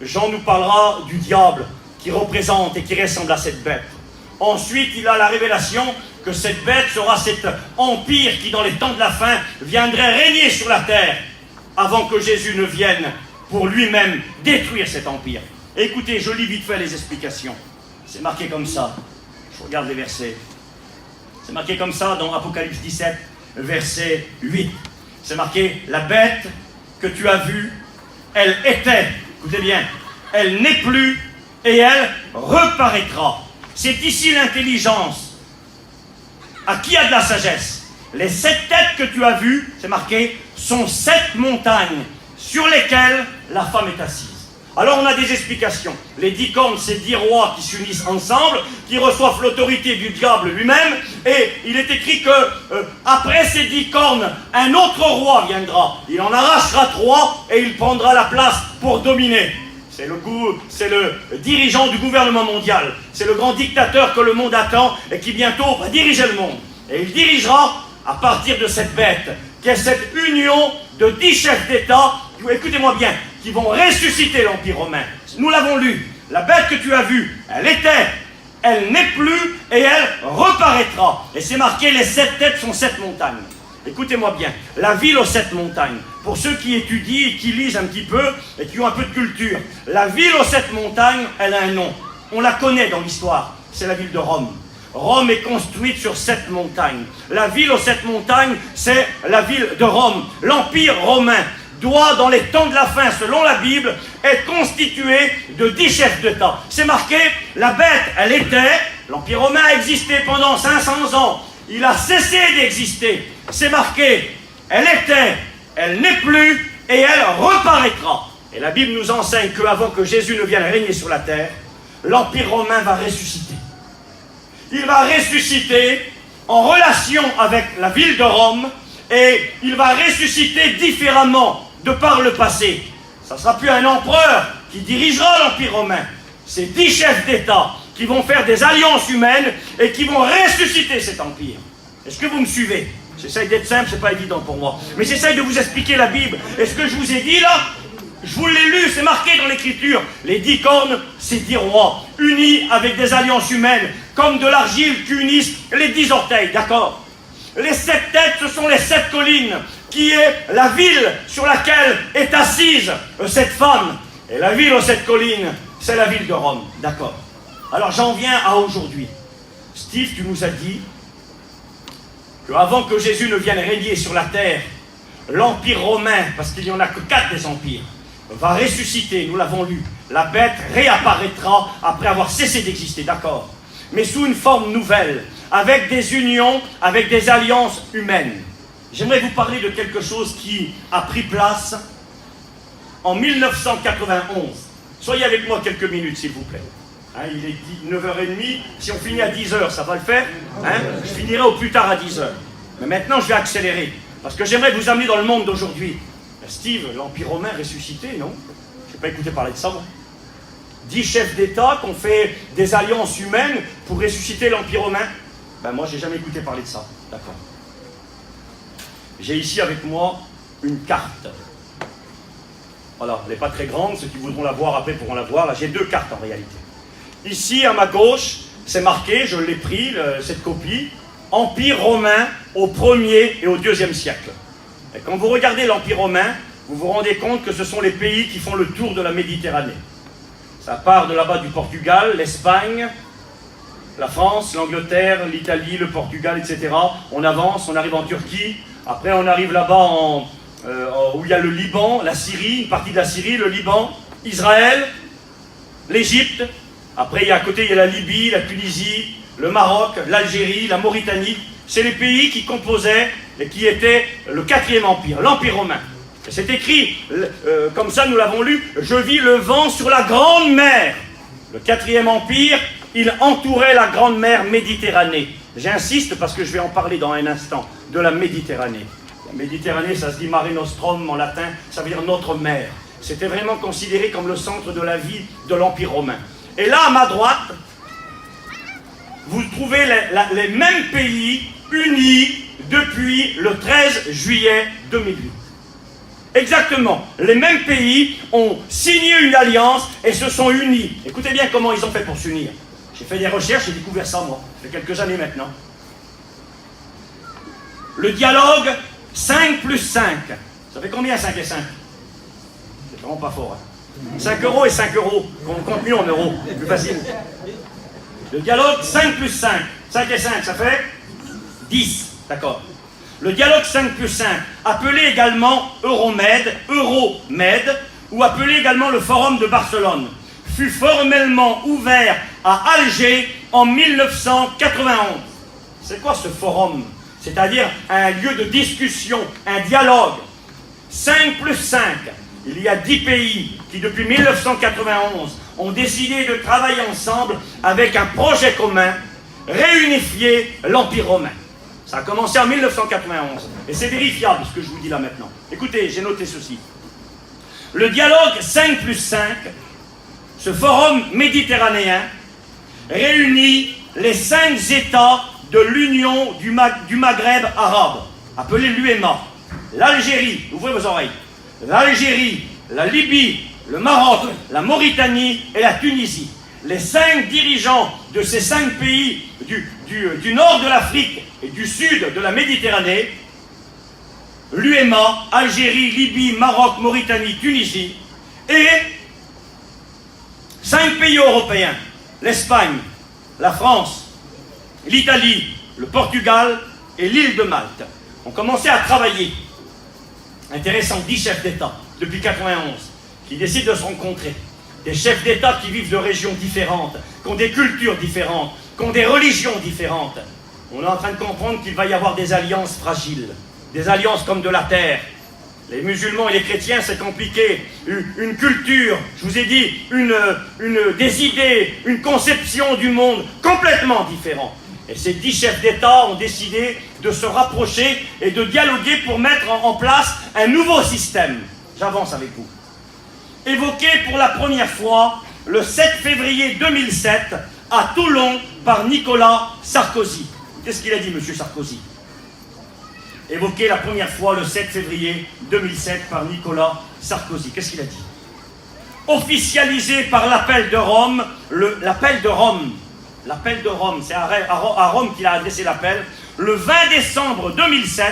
Jean nous parlera du diable qui représente et qui ressemble à cette bête. Ensuite, il a la révélation que cette bête sera cet empire qui, dans les temps de la fin, viendrait régner sur la terre avant que Jésus ne vienne pour lui-même détruire cet empire. Écoutez, je lis vite fait les explications. C'est marqué comme ça. Je regarde les versets. C'est marqué comme ça dans Apocalypse 17, verset 8. C'est marqué, la bête que tu as vue, elle était, écoutez bien, elle n'est plus et elle reparaîtra. C'est ici l'intelligence. À qui a de la sagesse? Les 7 têtes que tu as vues, c'est marqué, sont 7 montagnes sur lesquelles la femme est assise. Alors on a des explications. Les 10 cornes, c'est 10 rois qui s'unissent ensemble, qui reçoivent l'autorité du diable lui-même, et il est écrit que après ces 10 cornes, un autre roi viendra. Il en arrachera 3 et il prendra la place pour dominer. C'est le dirigeant du gouvernement mondial. C'est le grand dictateur que le monde attend et qui bientôt va diriger le monde. Et il dirigera à partir de cette bête, qui est cette union de 10 chefs d'État, écoutez-moi bien, qui vont ressusciter l'Empire romain. Nous l'avons lu. La bête que tu as vue, elle était, elle n'est plus et elle reparaîtra. Et c'est marqué, les 7 têtes sont 7 montagnes. Écoutez-moi bien, la ville aux 7 montagnes, pour ceux qui étudient, qui lisent un petit peu et qui ont un peu de culture, la ville aux 7 montagnes, elle a un nom. On la connaît dans l'histoire, c'est la ville de Rome. Rome est construite sur 7 montagnes. La ville aux 7 montagnes, c'est la ville de Rome. L'Empire romain doit, dans les temps de la fin, selon la Bible, être constitué de 10 chefs d'État. C'est marqué, la bête, elle était, l'Empire romain a existé pendant 500 ans. Il a cessé d'exister. C'est marqué, elle était, elle n'est plus, et elle reparaîtra. Et la Bible nous enseigne qu'avant que Jésus ne vienne régner sur la terre, l'Empire romain va ressusciter. Il va ressusciter en relation avec la ville de Rome, et il va ressusciter différemment de par le passé. Ça ne sera plus un empereur qui dirigera l'Empire romain. C'est 10 chefs d'État qui vont faire des alliances humaines et qui vont ressusciter cet empire. Est-ce que vous me suivez? J'essaye d'être simple, c'est pas évident pour moi. Mais j'essaye de vous expliquer la Bible. Et ce que je vous ai dit là, je vous l'ai lu, c'est marqué dans l'Écriture. Les 10 cornes, c'est 10 rois, unis avec des alliances humaines, comme de l'argile qu'unissent les 10 orteils, d'accord? Les 7 têtes, ce sont les 7 collines, qui est la ville sur laquelle est assise cette femme. Et la ville aux 7 collines, c'est la ville de Rome, d'accord? Alors j'en viens à aujourd'hui. Steve, tu nous as dit qu'avant que Jésus ne vienne régner sur la terre, l'Empire romain, parce qu'il n'y en a que 4 des empires, va ressusciter, nous l'avons lu. La bête réapparaîtra après avoir cessé d'exister, d'accord? Mais sous une forme nouvelle, avec des unions, avec des alliances humaines. J'aimerais vous parler de quelque chose qui a pris place en 1991. Soyez avec moi quelques minutes, s'il vous plaît. Hein, il est 9h30, si on finit à 10h, ça va le faire, hein? Je finirai au plus tard à 10h. Mais maintenant, je vais accélérer, parce que j'aimerais vous amener dans le monde d'aujourd'hui. Steve, l'Empire romain ressuscité, non? Je n'ai pas écouté parler de ça, moi. 10 chefs d'État qui ont fait des alliances humaines pour ressusciter l'Empire romain. Ben moi, j'ai jamais écouté parler de ça. D'accord. J'ai ici avec moi une carte. Voilà, elle n'est pas très grande, ceux qui voudront la voir après pourront la voir. Là, j'ai 2 cartes en réalité. Ici, à ma gauche, c'est marqué, je l'ai pris, cette copie, Empire romain au 1er et au 2e siècle. Et quand vous regardez l'Empire romain, vous vous rendez compte que ce sont les pays qui font le tour de la Méditerranée. Ça part de là-bas du Portugal, l'Espagne, la France, l'Angleterre, l'Italie, le Portugal, etc. On avance, on arrive en Turquie. Après, on arrive là-bas où il y a le Liban, la Syrie, une partie de la Syrie, le Liban, Israël, l'Égypte. Après, à côté, il y a la Libye, la Tunisie, le Maroc, l'Algérie, la Mauritanie. C'est les pays qui composaient et qui étaient le 4e empire, l'Empire romain. C'est écrit, comme ça nous l'avons lu, « Je vis le vent sur la grande mer ». Le 4e empire, il entourait la grande mer Méditerranée. J'insiste parce que je vais en parler dans un instant, de la Méditerranée. La Méditerranée, ça se dit Mare Nostrum en latin, ça veut dire notre mer. C'était vraiment considéré comme le centre de la vie de l'Empire romain. Et là, à ma droite, vous trouvez les mêmes pays unis depuis le 13 juillet 2008. Exactement. Les mêmes pays ont signé une alliance et se sont unis. Écoutez bien comment ils ont fait pour s'unir. J'ai fait des recherches, j'ai découvert ça moi, ça fait quelques années maintenant. Le dialogue 5 plus 5. Ça fait combien 5 et 5? C'est vraiment pas fort. Hein. 5 euros et 5 euros. On compte mieux en euros. C'est plus facile. Le dialogue 5 plus 5. 5 et 5, ça fait 10. D'accord. Le dialogue 5 plus 5, appelé également Euromed, ou appelé également le Forum de Barcelone, fut formellement ouvert à Alger en 1991. C'est quoi ce forum? C'est-à-dire un lieu de discussion, un dialogue. 5 plus 5. Il y a 10 pays qui, depuis 1991, ont décidé de travailler ensemble avec un projet commun, réunifier l'Empire romain. Ça a commencé en 1991. Et c'est vérifiable ce que je vous dis là maintenant. Écoutez, j'ai noté ceci. Le dialogue 5 plus 5, ce forum méditerranéen, réunit les 5 États de l'Union du Maghreb arabe, appelé l'UEMA. L'Algérie, ouvrez vos oreilles, l'Algérie, la Libye, le Maroc, la Mauritanie et la Tunisie. Les 5 dirigeants de ces 5 pays du nord de l'Afrique et du sud de la Méditerranée, l'UEMA, Algérie, Libye, Maroc, Mauritanie, Tunisie, et 5 pays européens, l'Espagne, la France, l'Italie, le Portugal et l'île de Malte, ont commencé à travailler. Intéressant, 10 chefs d'État, depuis 1991, qui décident de se rencontrer. Des chefs d'État qui vivent de régions différentes, qui ont des cultures différentes, qui ont des religions différentes. On est en train de comprendre qu'il va y avoir des alliances fragiles, des alliances comme de la terre. Les musulmans et les chrétiens, c'est compliqué. Une culture, je vous ai dit, des idées, une conception du monde complètement différente. Et ces 10 chefs d'État ont décidé de se rapprocher et de dialoguer pour mettre en place un nouveau système. J'avance avec vous. Évoqué pour la première fois le 7 février 2007 à Toulon par Nicolas Sarkozy. Qu'est-ce qu'il a dit, M. Sarkozy? Évoqué la première fois le 7 février 2007 par Nicolas Sarkozy. Qu'est-ce qu'il a dit? Officialisé par l'appel de Rome, l'appel de Rome, c'est à Rome qu'il a adressé l'appel, le 20 décembre 2007,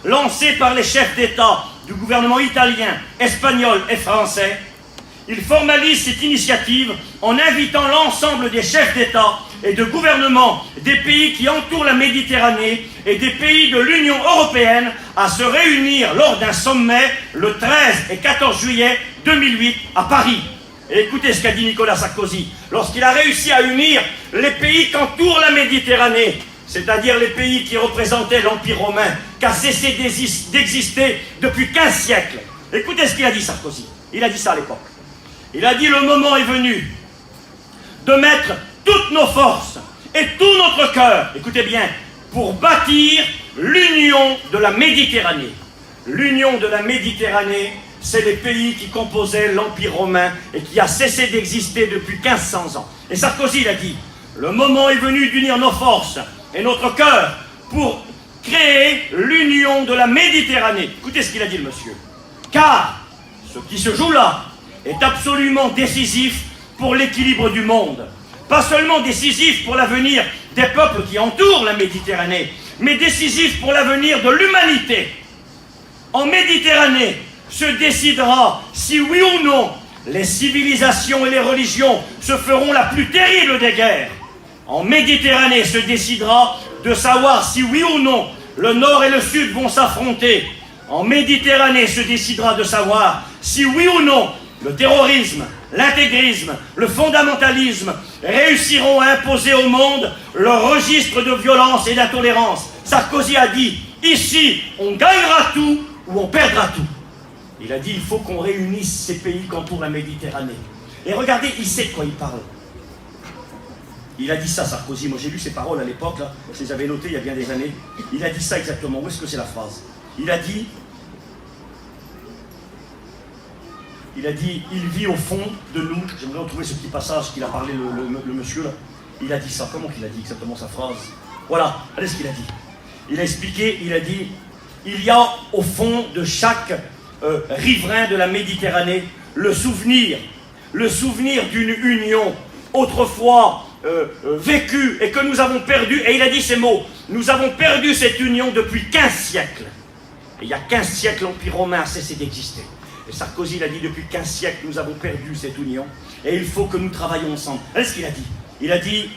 lancé par les chefs d'État du gouvernement italien, espagnol et français. Il formalise cette initiative en invitant l'ensemble des chefs d'État et de gouvernement des pays qui entourent la Méditerranée et des pays de l'Union européenne à se réunir lors d'un sommet le 13 et 14 juillet 2008 à Paris. Et écoutez ce qu'a dit Nicolas Sarkozy lorsqu'il a réussi à unir les pays qu'entoure la Méditerranée, c'est-à-dire les pays qui représentaient l'Empire romain, qui a cessé d'exister depuis 15 siècles. Écoutez ce qu'il a dit, Sarkozy. Il a dit ça à l'époque. Il a dit: le moment est venu de mettre toutes nos forces et tout notre cœur, écoutez bien, pour bâtir l'union de la Méditerranée. L'union de la Méditerranée, c'est les pays qui composaient l'Empire romain et qui a cessé d'exister depuis 1500 ans. Et Sarkozy l'a dit: le moment est venu d'unir nos forces et notre cœur pour créer l'union de la Méditerranée. Écoutez ce qu'il a dit, le monsieur. Car ce qui se joue là est absolument décisif pour l'équilibre du monde. Pas seulement décisif pour l'avenir des peuples qui entourent la Méditerranée, mais décisif pour l'avenir de l'humanité. En Méditerranée se décidera si oui ou non les civilisations et les religions se feront la plus terrible des guerres. En Méditerranée se décidera de savoir si oui ou non le nord et le sud vont s'affronter. En Méditerranée se décidera de savoir si oui ou non le terrorisme, l'intégrisme, le fondamentalisme réussiront à imposer au monde leur registre de violence et d'intolérance. Sarkozy a dit: ici, on gagnera tout ou on perdra tout. Il a dit: il faut qu'on réunisse ces pays qu'entoure la Méditerranée. Et regardez, il sait de quoi il parle. Il a dit ça, Sarkozy. Moi, j'ai lu ses paroles à l'époque, là. Je les avais notées il y a bien des années. Il a dit ça exactement. Où est-ce que c'est la phrase? Il a dit: il a dit, il vit au fond de nous. J'aimerais retrouver ce petit passage qu'il a parlé, le monsieur là. Il a dit ça. Comment qu'il a dit exactement sa phrase? Voilà, regardez ce qu'il a dit. Il a expliqué, il a dit, il y a au fond de chaque riverain de la Méditerranée le souvenir d'une union autrefois vécue et que nous avons perdue. Et il a dit ces mots, nous avons perdu cette union depuis 15 siècles. Et il y a 15 siècles, l'Empire romain a cessé d'exister. Et Sarkozy, il a dit, depuis 15 siècles, nous avons perdu cette union. Et il faut que nous travaillions ensemble. Regardez ce qu'il a dit. Il a dit,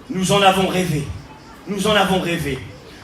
nous en avons rêvé. Nous en avons rêvé.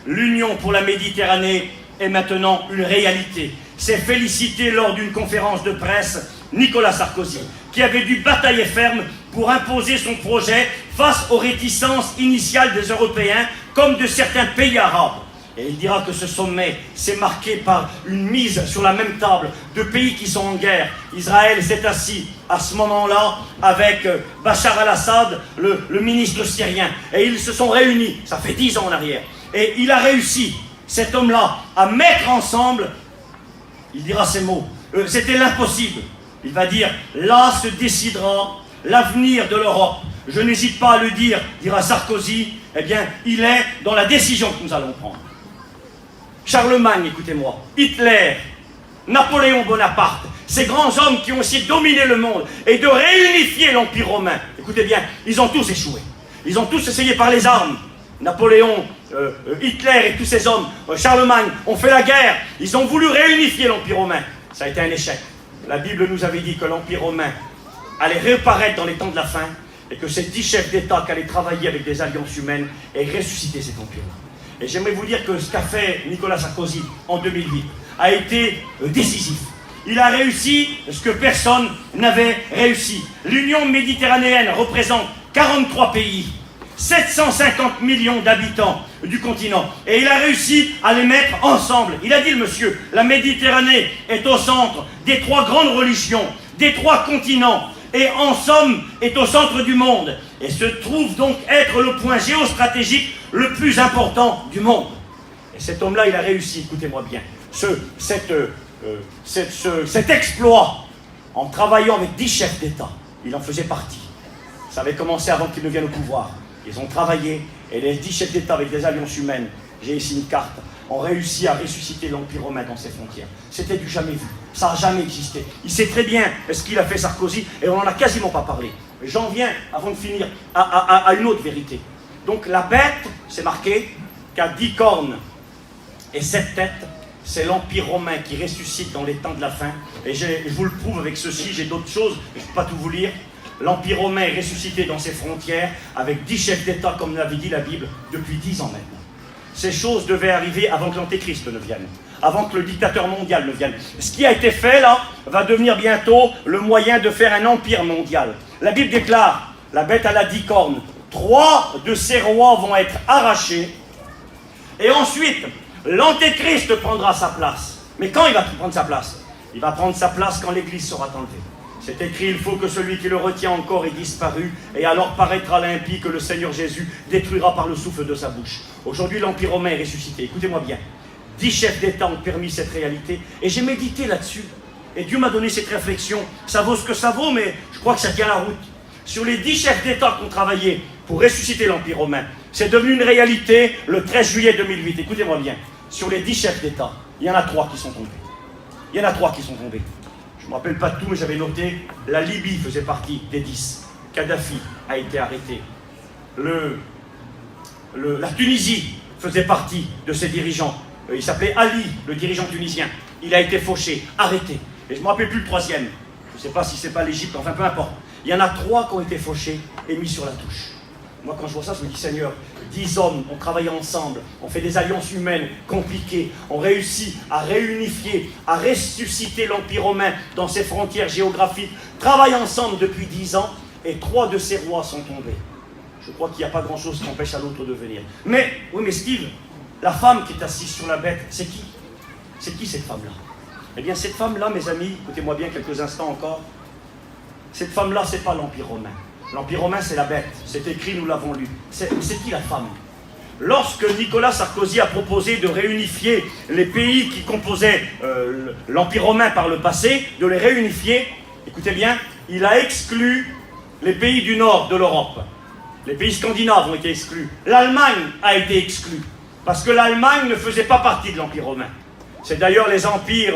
L'union pour la Méditerranée est maintenant une réalité. C'est félicité lors d'une conférence de presse Nicolas Sarkozy, qui avait dû batailler ferme pour imposer son projet face aux réticences initiales des Européens comme de certains pays arabes. Et il dira que ce sommet s'est marqué par une mise sur la même table de pays qui sont en guerre. Israël s'est assis à ce moment-là avec Bachar al-Assad, le ministre syrien. Et ils se sont réunis, ça fait 10 ans en arrière. Et il a réussi, cet homme-là, à mettre ensemble, il dira ces mots, c'était l'impossible. Il va dire, là se décidera l'avenir de l'Europe. Je n'hésite pas à le dire, dira Sarkozy, eh bien, il est dans la décision que nous allons prendre. Charlemagne, écoutez-moi, Hitler, Napoléon Bonaparte, ces grands hommes qui ont essayé de dominer le monde et de réunifier l'Empire romain, écoutez bien, ils ont tous échoué. Ils ont tous essayé par les armes. Napoléon, Hitler et tous ces hommes, Charlemagne, ont fait la guerre. Ils ont voulu réunifier l'Empire romain. Ça a été un échec. La Bible nous avait dit que l'Empire romain allait réapparaître dans les temps de la fin et que ces 10 chefs d'État qui allaient travailler avec des alliances humaines et ressusciter cet empire-là. Et j'aimerais vous dire que ce qu'a fait Nicolas Sarkozy en 2008 a été décisif. Il a réussi ce que personne n'avait réussi. L'Union méditerranéenne représente 43 pays, 750 millions d'habitants du continent. Et il a réussi à les mettre ensemble. Il a dit, le monsieur, la Méditerranée est au centre des 3 grandes religions, des 3 continents, et en somme est au centre du monde. Et se trouve donc être le point géostratégique le plus important du monde. Et cet homme-là, il a réussi, écoutez-moi bien, cet exploit en travaillant avec 10 chefs d'État. Il en faisait partie. Ça avait commencé avant qu'il ne vienne au pouvoir. Ils ont travaillé, et les 10 chefs d'État avec des alliances humaines, j'ai ici une carte, ont réussi à ressusciter l'Empire romain dans ses frontières. C'était du jamais vu. Ça n'a jamais existé. Il sait très bien ce qu'il a fait Sarkozy, et on n'en a quasiment pas parlé. J'en viens, avant de finir, à une autre vérité. Donc la bête, c'est marqué qu'à 10 cornes et 7 têtes, c'est l'Empire romain qui ressuscite dans les temps de la fin. Et je vous le prouve avec ceci, j'ai d'autres choses, je ne peux pas tout vous lire. L'Empire romain est ressuscité dans ses frontières avec 10 chefs d'État, comme l'avait dit la Bible, depuis 10 ans maintenant. Ces choses devaient arriver avant que l'Antéchrist ne vienne, avant que le dictateur mondial ne vienne. Ce qui a été fait là va devenir bientôt le moyen de faire un empire mondial. La Bible déclare, la bête à la 10 cornes, 3 de ses rois vont être arrachés, et ensuite l'Antéchrist prendra sa place. Mais quand il va prendre sa place? Il va prendre sa place quand l'Église sera enlevée. C'est écrit, il faut que celui qui le retient encore ait disparu, et alors paraîtra l'impie que le Seigneur Jésus détruira par le souffle de sa bouche. Aujourd'hui, l'Empire romain est ressuscité. Écoutez-moi bien. 10 chefs d'État ont permis cette réalité, et j'ai médité là-dessus. Et Dieu m'a donné cette réflexion. Ça vaut ce que ça vaut, mais je crois que ça tient la route. Sur les 10 chefs d'État qui ont travaillé pour ressusciter l'Empire romain, c'est devenu une réalité le 13 juillet 2008. Écoutez-moi bien. Sur les 10 chefs d'État, il y en a 3 qui sont tombés. Il y en a 3 qui sont tombés. Je ne me rappelle pas de tout, mais j'avais noté, la Libye faisait partie des 10. Kadhafi a été arrêté. La Tunisie faisait partie de ses dirigeants. Il s'appelait Ali, le dirigeant tunisien. Il a été fauché, arrêté. Et je ne me rappelle plus le 3e. Je ne sais pas si c'est pas l'Égypte, enfin peu importe. Il y en a 3 qui ont été fauchés et mis sur la touche. Moi, quand je vois ça, je me dis, Seigneur, 10 hommes ont travaillé ensemble, ont fait des alliances humaines compliquées, ont réussi à réunifier, à ressusciter l'Empire romain dans ses frontières géographiques, travaillent ensemble depuis 10 ans, et 3 de ces rois sont tombés. Je crois qu'il n'y a pas grand-chose qui empêche à l'autre de venir. Mais, oui, mais Steve, la femme qui est assise sur la bête, c'est qui? C'est qui cette femme-là? Eh bien, cette femme-là, mes amis, écoutez-moi bien quelques instants encore, cette femme-là, c'est pas l'Empire romain. L'Empire romain, c'est la bête. C'est écrit, nous l'avons lu. C'est qui la femme? lorsque Nicolas Sarkozy a proposé de réunifier les pays qui composaient l'Empire romain par le passé, de les réunifier, écoutez bien, il a exclu les pays du nord de l'Europe. Les pays scandinaves ont été exclus. L'Allemagne a été exclue, parce que l'Allemagne ne faisait pas partie de l'Empire romain. C'est d'ailleurs les empires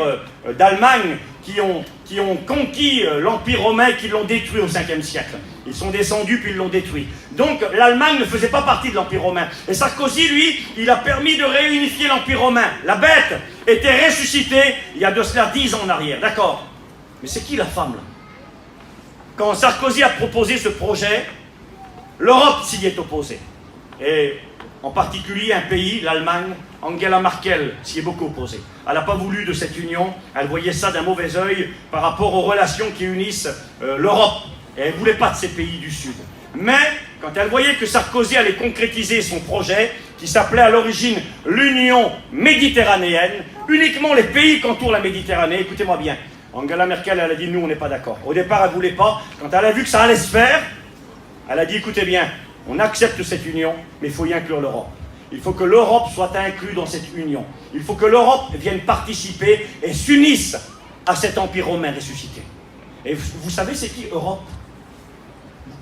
d'Allemagne qui ont conquis l'Empire romain et qui l'ont détruit au 5e siècle. Ils sont descendus puis ils l'ont détruit. Donc l'Allemagne ne faisait pas partie de l'Empire romain. Et Sarkozy, lui, il a permis de réunifier l'Empire romain. La bête était ressuscitée il y a de cela 10 ans en arrière. D'accord. Mais c'est qui la femme là? Quand Sarkozy a proposé ce projet, l'Europe s'y est opposée. Et en particulier un pays, l'Allemagne, Angela Merkel s'y est beaucoup opposée. Elle n'a pas voulu de cette union, elle voyait ça d'un mauvais œil par rapport aux relations qui unissent l'Europe. Et elle ne voulait pas de ces pays du Sud. Mais quand elle voyait que Sarkozy allait concrétiser son projet, qui s'appelait à l'origine l'Union méditerranéenne, uniquement les pays qui entourent la Méditerranée, écoutez-moi bien, Angela Merkel, elle a dit, nous, on n'est pas d'accord. Au départ, elle ne voulait pas. Quand elle a vu que ça allait se faire, elle a dit, écoutez bien, on accepte cette union, mais il faut y inclure l'Europe. Il faut que l'Europe soit inclue dans cette union. Il faut que l'Europe vienne participer et s'unisse à cet empire romain ressuscité. Et vous savez, c'est qui Europe?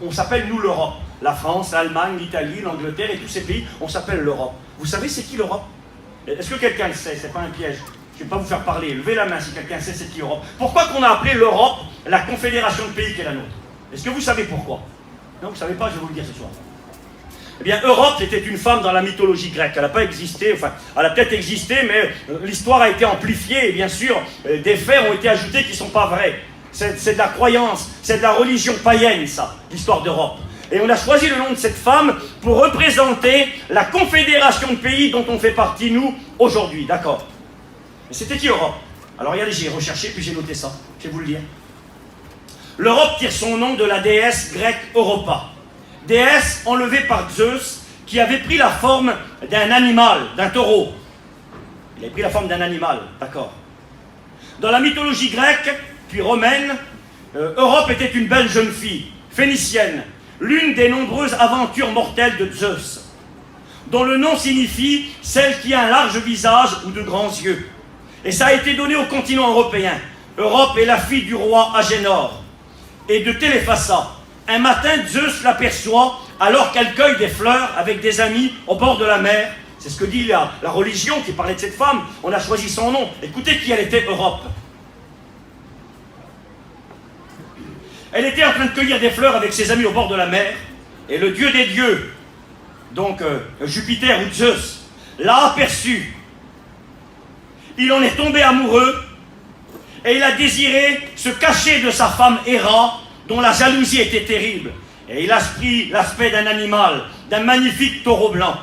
On s'appelle, nous, l'Europe. La France, l'Allemagne, l'Italie, l'Angleterre et tous ces pays, on s'appelle l'Europe. Vous savez, c'est qui l'Europe? Est-ce que quelqu'un le sait? C'est pas un piège. Je ne vais pas vous faire parler. Levez la main si quelqu'un sait c'est qui l'Europe. Pourquoi qu'on a appelé l'Europe la confédération de pays qui est la nôtre? Est-ce que vous savez pourquoi? Non, vous ne savez pas, je vais vous le dire ce soir. Eh bien, Europe, c'était une femme dans la mythologie grecque. Elle n'a pas existé, enfin, elle a peut-être existé, mais l'histoire a été amplifiée, et bien sûr, des faits ont été ajoutés qui ne sont pas vrais. C'est de la croyance, c'est de la religion païenne, ça, l'histoire d'Europe. Et on a choisi le nom de cette femme pour représenter la confédération de pays dont on fait partie, nous, aujourd'hui, d'accord? Mais c'était qui Europe? Alors regardez, j'ai recherché, puis j'ai noté ça, je vais vous le dire. L'Europe tire son nom de la déesse grecque Europa. Déesse enlevée par Zeus, qui avait pris la forme d'un animal, d'un taureau. Il avait pris la forme d'un animal, d'accord. Dans la mythologie grecque, puis romaine, Europe était une belle jeune fille, phénicienne, l'une des nombreuses aventures mortelles de Zeus, dont le nom signifie « celle qui a un large visage ou de grands yeux ». Et ça a été donné au continent européen. Europe est la fille du roi Agénor et de Téléphassa. Un matin, Zeus l'aperçoit alors qu'elle cueille des fleurs avec des amis au bord de la mer. C'est ce que dit la religion qui parlait de cette femme. On a choisi son nom. Écoutez qui elle était, Europe. Elle était en train de cueillir des fleurs avec ses amis au bord de la mer. Et le dieu des dieux, donc Jupiter ou Zeus, l'a aperçue. Il en est tombé amoureux et il a désiré se cacher de sa femme Héra, dont la jalousie était terrible. Et il a pris l'aspect d'un animal, d'un magnifique taureau blanc.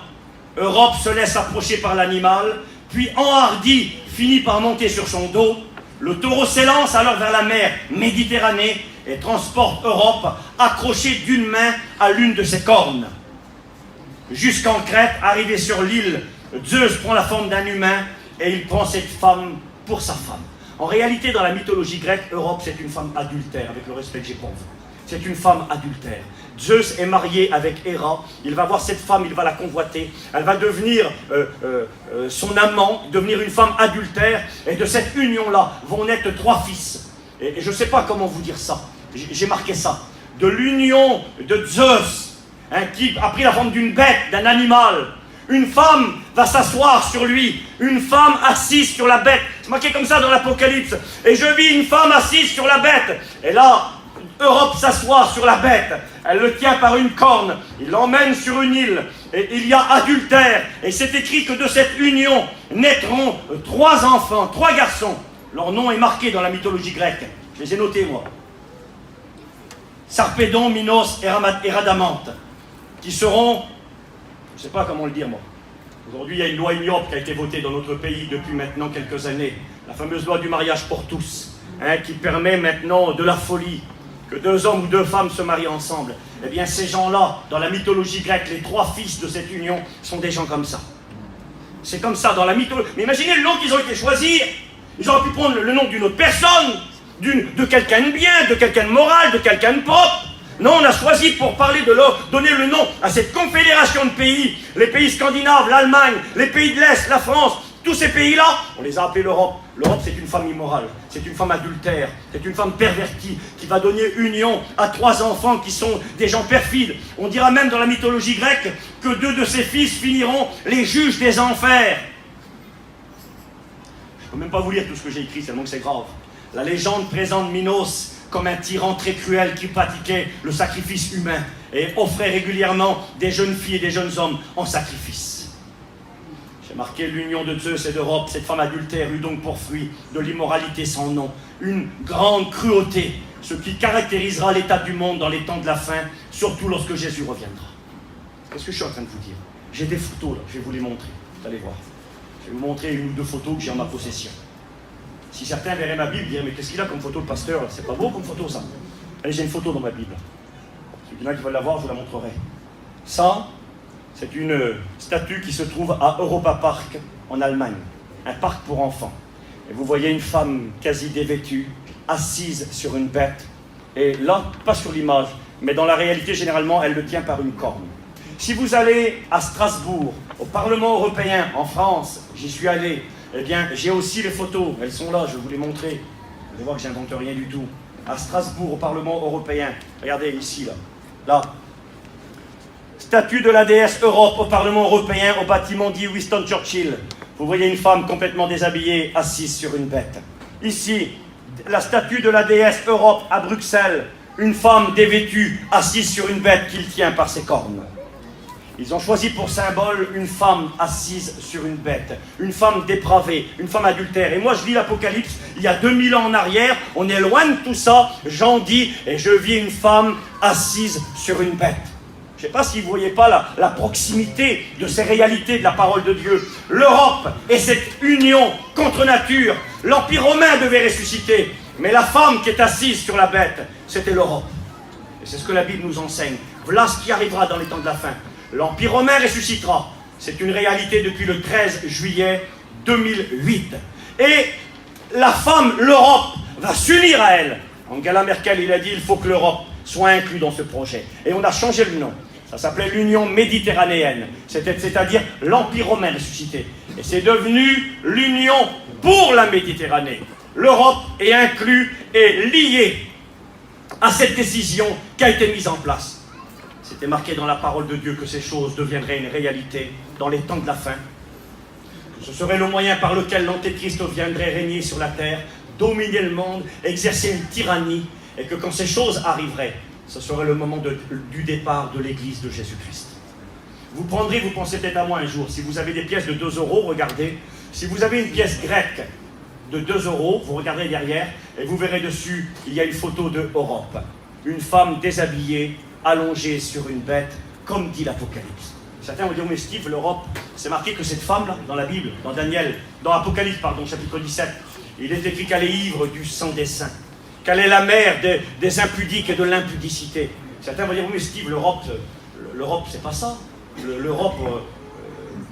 Europe se laisse approcher par l'animal, puis enhardi, finit par monter sur son dos. Le taureau s'élance alors vers la mer Méditerranée et transporte Europe, accrochée d'une main à l'une de ses cornes. Jusqu'en Crète, arrivé sur l'île, Zeus prend la forme d'un humain et il prend cette femme pour sa femme. En réalité, dans la mythologie grecque, Europe, c'est une femme adultère, avec le respect que j'ai pour vous. C'est une femme adultère. Zeus est marié avec Héra, il va voir cette femme, il va la convoiter, elle va devenir son amant, devenir une femme adultère, et de cette union-là vont naître 3 fils. Et je ne sais pas comment vous dire ça, j'ai marqué ça. De l'union de Zeus, qui a pris la forme d'une bête, d'un animal. Une femme va s'asseoir sur lui, une femme assise sur la bête. C'est marqué comme ça dans l'Apocalypse. Et je vis une femme assise sur la bête. Et là, Europe s'assoit sur la bête. Elle le tient par une corne. Il l'emmène sur une île. Et il y a adultère. Et c'est écrit que de cette union naîtront 3 enfants, 3 garçons. Leur nom est marqué dans la mythologie grecque. Je les ai notés, moi. Sarpédon, Minos et Rhadamante. Qui seront... Je ne sais pas comment le dire, moi. Aujourd'hui, il y a une loi ignoble qui a été votée dans notre pays depuis maintenant quelques années. La fameuse loi du mariage pour tous, qui permet maintenant de la folie, que 2 hommes ou 2 femmes se marient ensemble. Eh bien, ces gens-là, dans la mythologie grecque, les 3 fils de cette union sont des gens comme ça. C'est comme ça dans la mythologie. Mais imaginez le nom qu'ils ont été choisis. Ils auraient pu prendre le nom d'une autre personne, de quelqu'un de bien, de quelqu'un de moral, de quelqu'un de propre. Non, on a choisi pour parler de l'Europe, donner le nom à cette confédération de pays, les pays scandinaves, l'Allemagne, les pays de l'Est, la France, tous ces pays-là, on les a appelés l'Europe. L'Europe, c'est une femme immorale, c'est une femme adultère, c'est une femme pervertie qui va donner union à 3 enfants qui sont des gens perfides. On dira même dans la mythologie grecque que 2 de ses fils finiront les juges des enfers. Je ne peux même pas vous lire tout ce que j'ai écrit, tellement que c'est grave. La légende présente Minos comme un tyran très cruel qui pratiquait le sacrifice humain et offrait régulièrement des jeunes filles et des jeunes hommes en sacrifice. J'ai marqué l'union de Zeus et d'Europe. Cette femme adultère eut donc pour fruit de l'immoralité sans nom, une grande cruauté, ce qui caractérisera l'état du monde dans les temps de la fin, surtout lorsque Jésus reviendra. Qu'est-ce que je suis en train de vous dire? J'ai des photos là, je vais vous les montrer, vous allez voir. Je vais vous montrer 1 ou 2 photos que j'ai en ma possession. Si certains verraient ma Bible, ils diraient, mais qu'est-ce qu'il a comme photo le pasteur? C'est pas beau comme photo ça. Allez, j'ai une photo dans ma Bible. Ceux qui veulent la voir, je vous la montrerai. Ça, c'est une statue qui se trouve à Europa Park, en Allemagne. Un parc pour enfants. Et vous voyez une femme quasi dévêtue, assise sur une bête. Et là, pas sur l'image, mais dans la réalité, généralement, elle le tient par une corne. Si vous allez à Strasbourg, au Parlement européen, en France, j'y suis allé, eh bien, j'ai aussi les photos, elles sont là, je vais vous les montrer. Vous allez voir que j'invente rien du tout. À Strasbourg, au Parlement européen, regardez ici, là. Statue de la déesse Europe au Parlement européen, au bâtiment dit Winston Churchill. Vous voyez une femme complètement déshabillée, assise sur une bête. Ici, la statue de la déesse Europe à Bruxelles, une femme dévêtue, assise sur une bête qu'il tient par ses cornes. Ils ont choisi pour symbole une femme assise sur une bête, une femme dépravée, une femme adultère. Et moi je lis l'Apocalypse, il y a 2000 ans en arrière, on est loin de tout ça. Jean dit, et je vis une femme assise sur une bête. Je ne sais pas si vous ne voyez pas la proximité de ces réalités de la parole de Dieu. L'Europe est cette union contre nature. L'Empire romain devait ressusciter, mais la femme qui est assise sur la bête, c'était l'Europe. Et c'est ce que la Bible nous enseigne. Voilà ce qui arrivera dans les temps de la fin. L'Empire romain ressuscitera. C'est une réalité depuis le 13 juillet 2008. Et la femme, l'Europe, va s'unir à elle. Angela Merkel, il a dit, il faut que l'Europe soit inclue dans ce projet. Et on a changé le nom. Ça s'appelait l'Union méditerranéenne. C'est-à-dire l'Empire romain ressuscité. Et c'est devenu l'Union pour la Méditerranée. L'Europe est inclue et liée à cette décision qui a été mise en place. C'était marqué dans la parole de Dieu que ces choses deviendraient une réalité dans les temps de la fin. Que ce serait le moyen par lequel l'Antéchrist viendrait régner sur la terre, dominer le monde, exercer une tyrannie, et que quand ces choses arriveraient, ce serait le moment du départ de l'Église de Jésus-Christ. Vous pensez peut-être à moi un jour, si vous avez des pièces de 2 euros, regardez. Si vous avez une pièce grecque de 2 euros, vous regardez derrière, et vous verrez dessus, il y a une photo de Europe. Une femme déshabillée, allongée sur une bête, comme dit l'Apocalypse. Certains vont dire, mais Steve, l'Europe, c'est marqué que cette femme-là, dans la Bible, dans Apocalypse, chapitre 17, il est écrit qu'elle est ivre du sang des saints, qu'elle est la mère des impudiques et de l'impudicité. Certains vont dire, mais Steve, l'Europe, c'est pas ça. L'Europe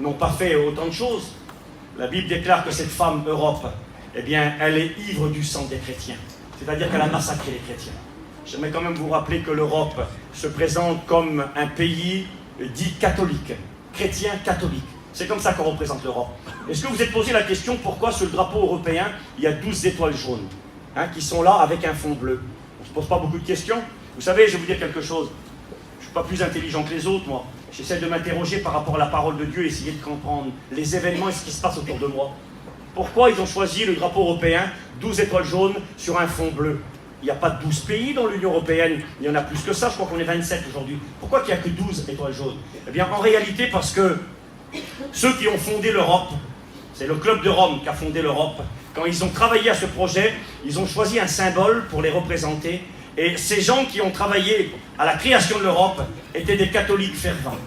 n'ont pas fait autant de choses. La Bible déclare que cette femme, Europe, eh bien, elle est ivre du sang des chrétiens. C'est-à-dire qu'elle a massacré les chrétiens. J'aimerais quand même vous rappeler que l'Europe se présente comme un pays dit catholique, chrétien catholique. C'est comme ça qu'on représente l'Europe. Est-ce que vous vous êtes posé la question pourquoi sur le drapeau européen, il y a 12 étoiles jaunes qui sont là avec un fond bleu? On ne se pose pas beaucoup de questions. Vous savez, je vais vous dire quelque chose. Je ne suis pas plus intelligent que les autres, moi. J'essaie de m'interroger par rapport à la parole de Dieu et essayer de comprendre les événements et ce qui se passe autour de moi. Pourquoi ils ont choisi le drapeau européen, 12 étoiles jaunes sur un fond bleu? Il n'y a pas 12 pays dans l'Union européenne, il y en a plus que ça, je crois qu'on est 27 aujourd'hui. Pourquoi qu'il n'y a que 12 étoiles jaunes? Eh bien, en réalité, parce que ceux qui ont fondé l'Europe, c'est le Club de Rome qui a fondé l'Europe, quand ils ont travaillé à ce projet, ils ont choisi un symbole pour les représenter, et ces gens qui ont travaillé à la création de l'Europe étaient des catholiques fervents,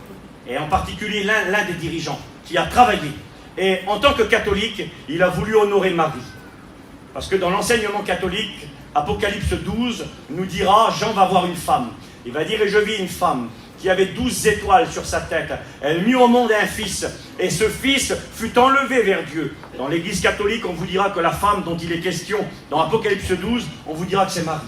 et en particulier l'un des dirigeants qui a travaillé. Et en tant que catholique, il a voulu honorer Marie. Parce que dans l'enseignement catholique, Apocalypse 12 nous dira, Jean va voir une femme. Il va dire, et je vis une femme qui avait 12 étoiles sur sa tête. Elle mit au monde un fils, et ce fils fut enlevé vers Dieu. Dans l'église catholique, on vous dira que la femme dont il est question, dans Apocalypse 12, on vous dira que c'est Marie.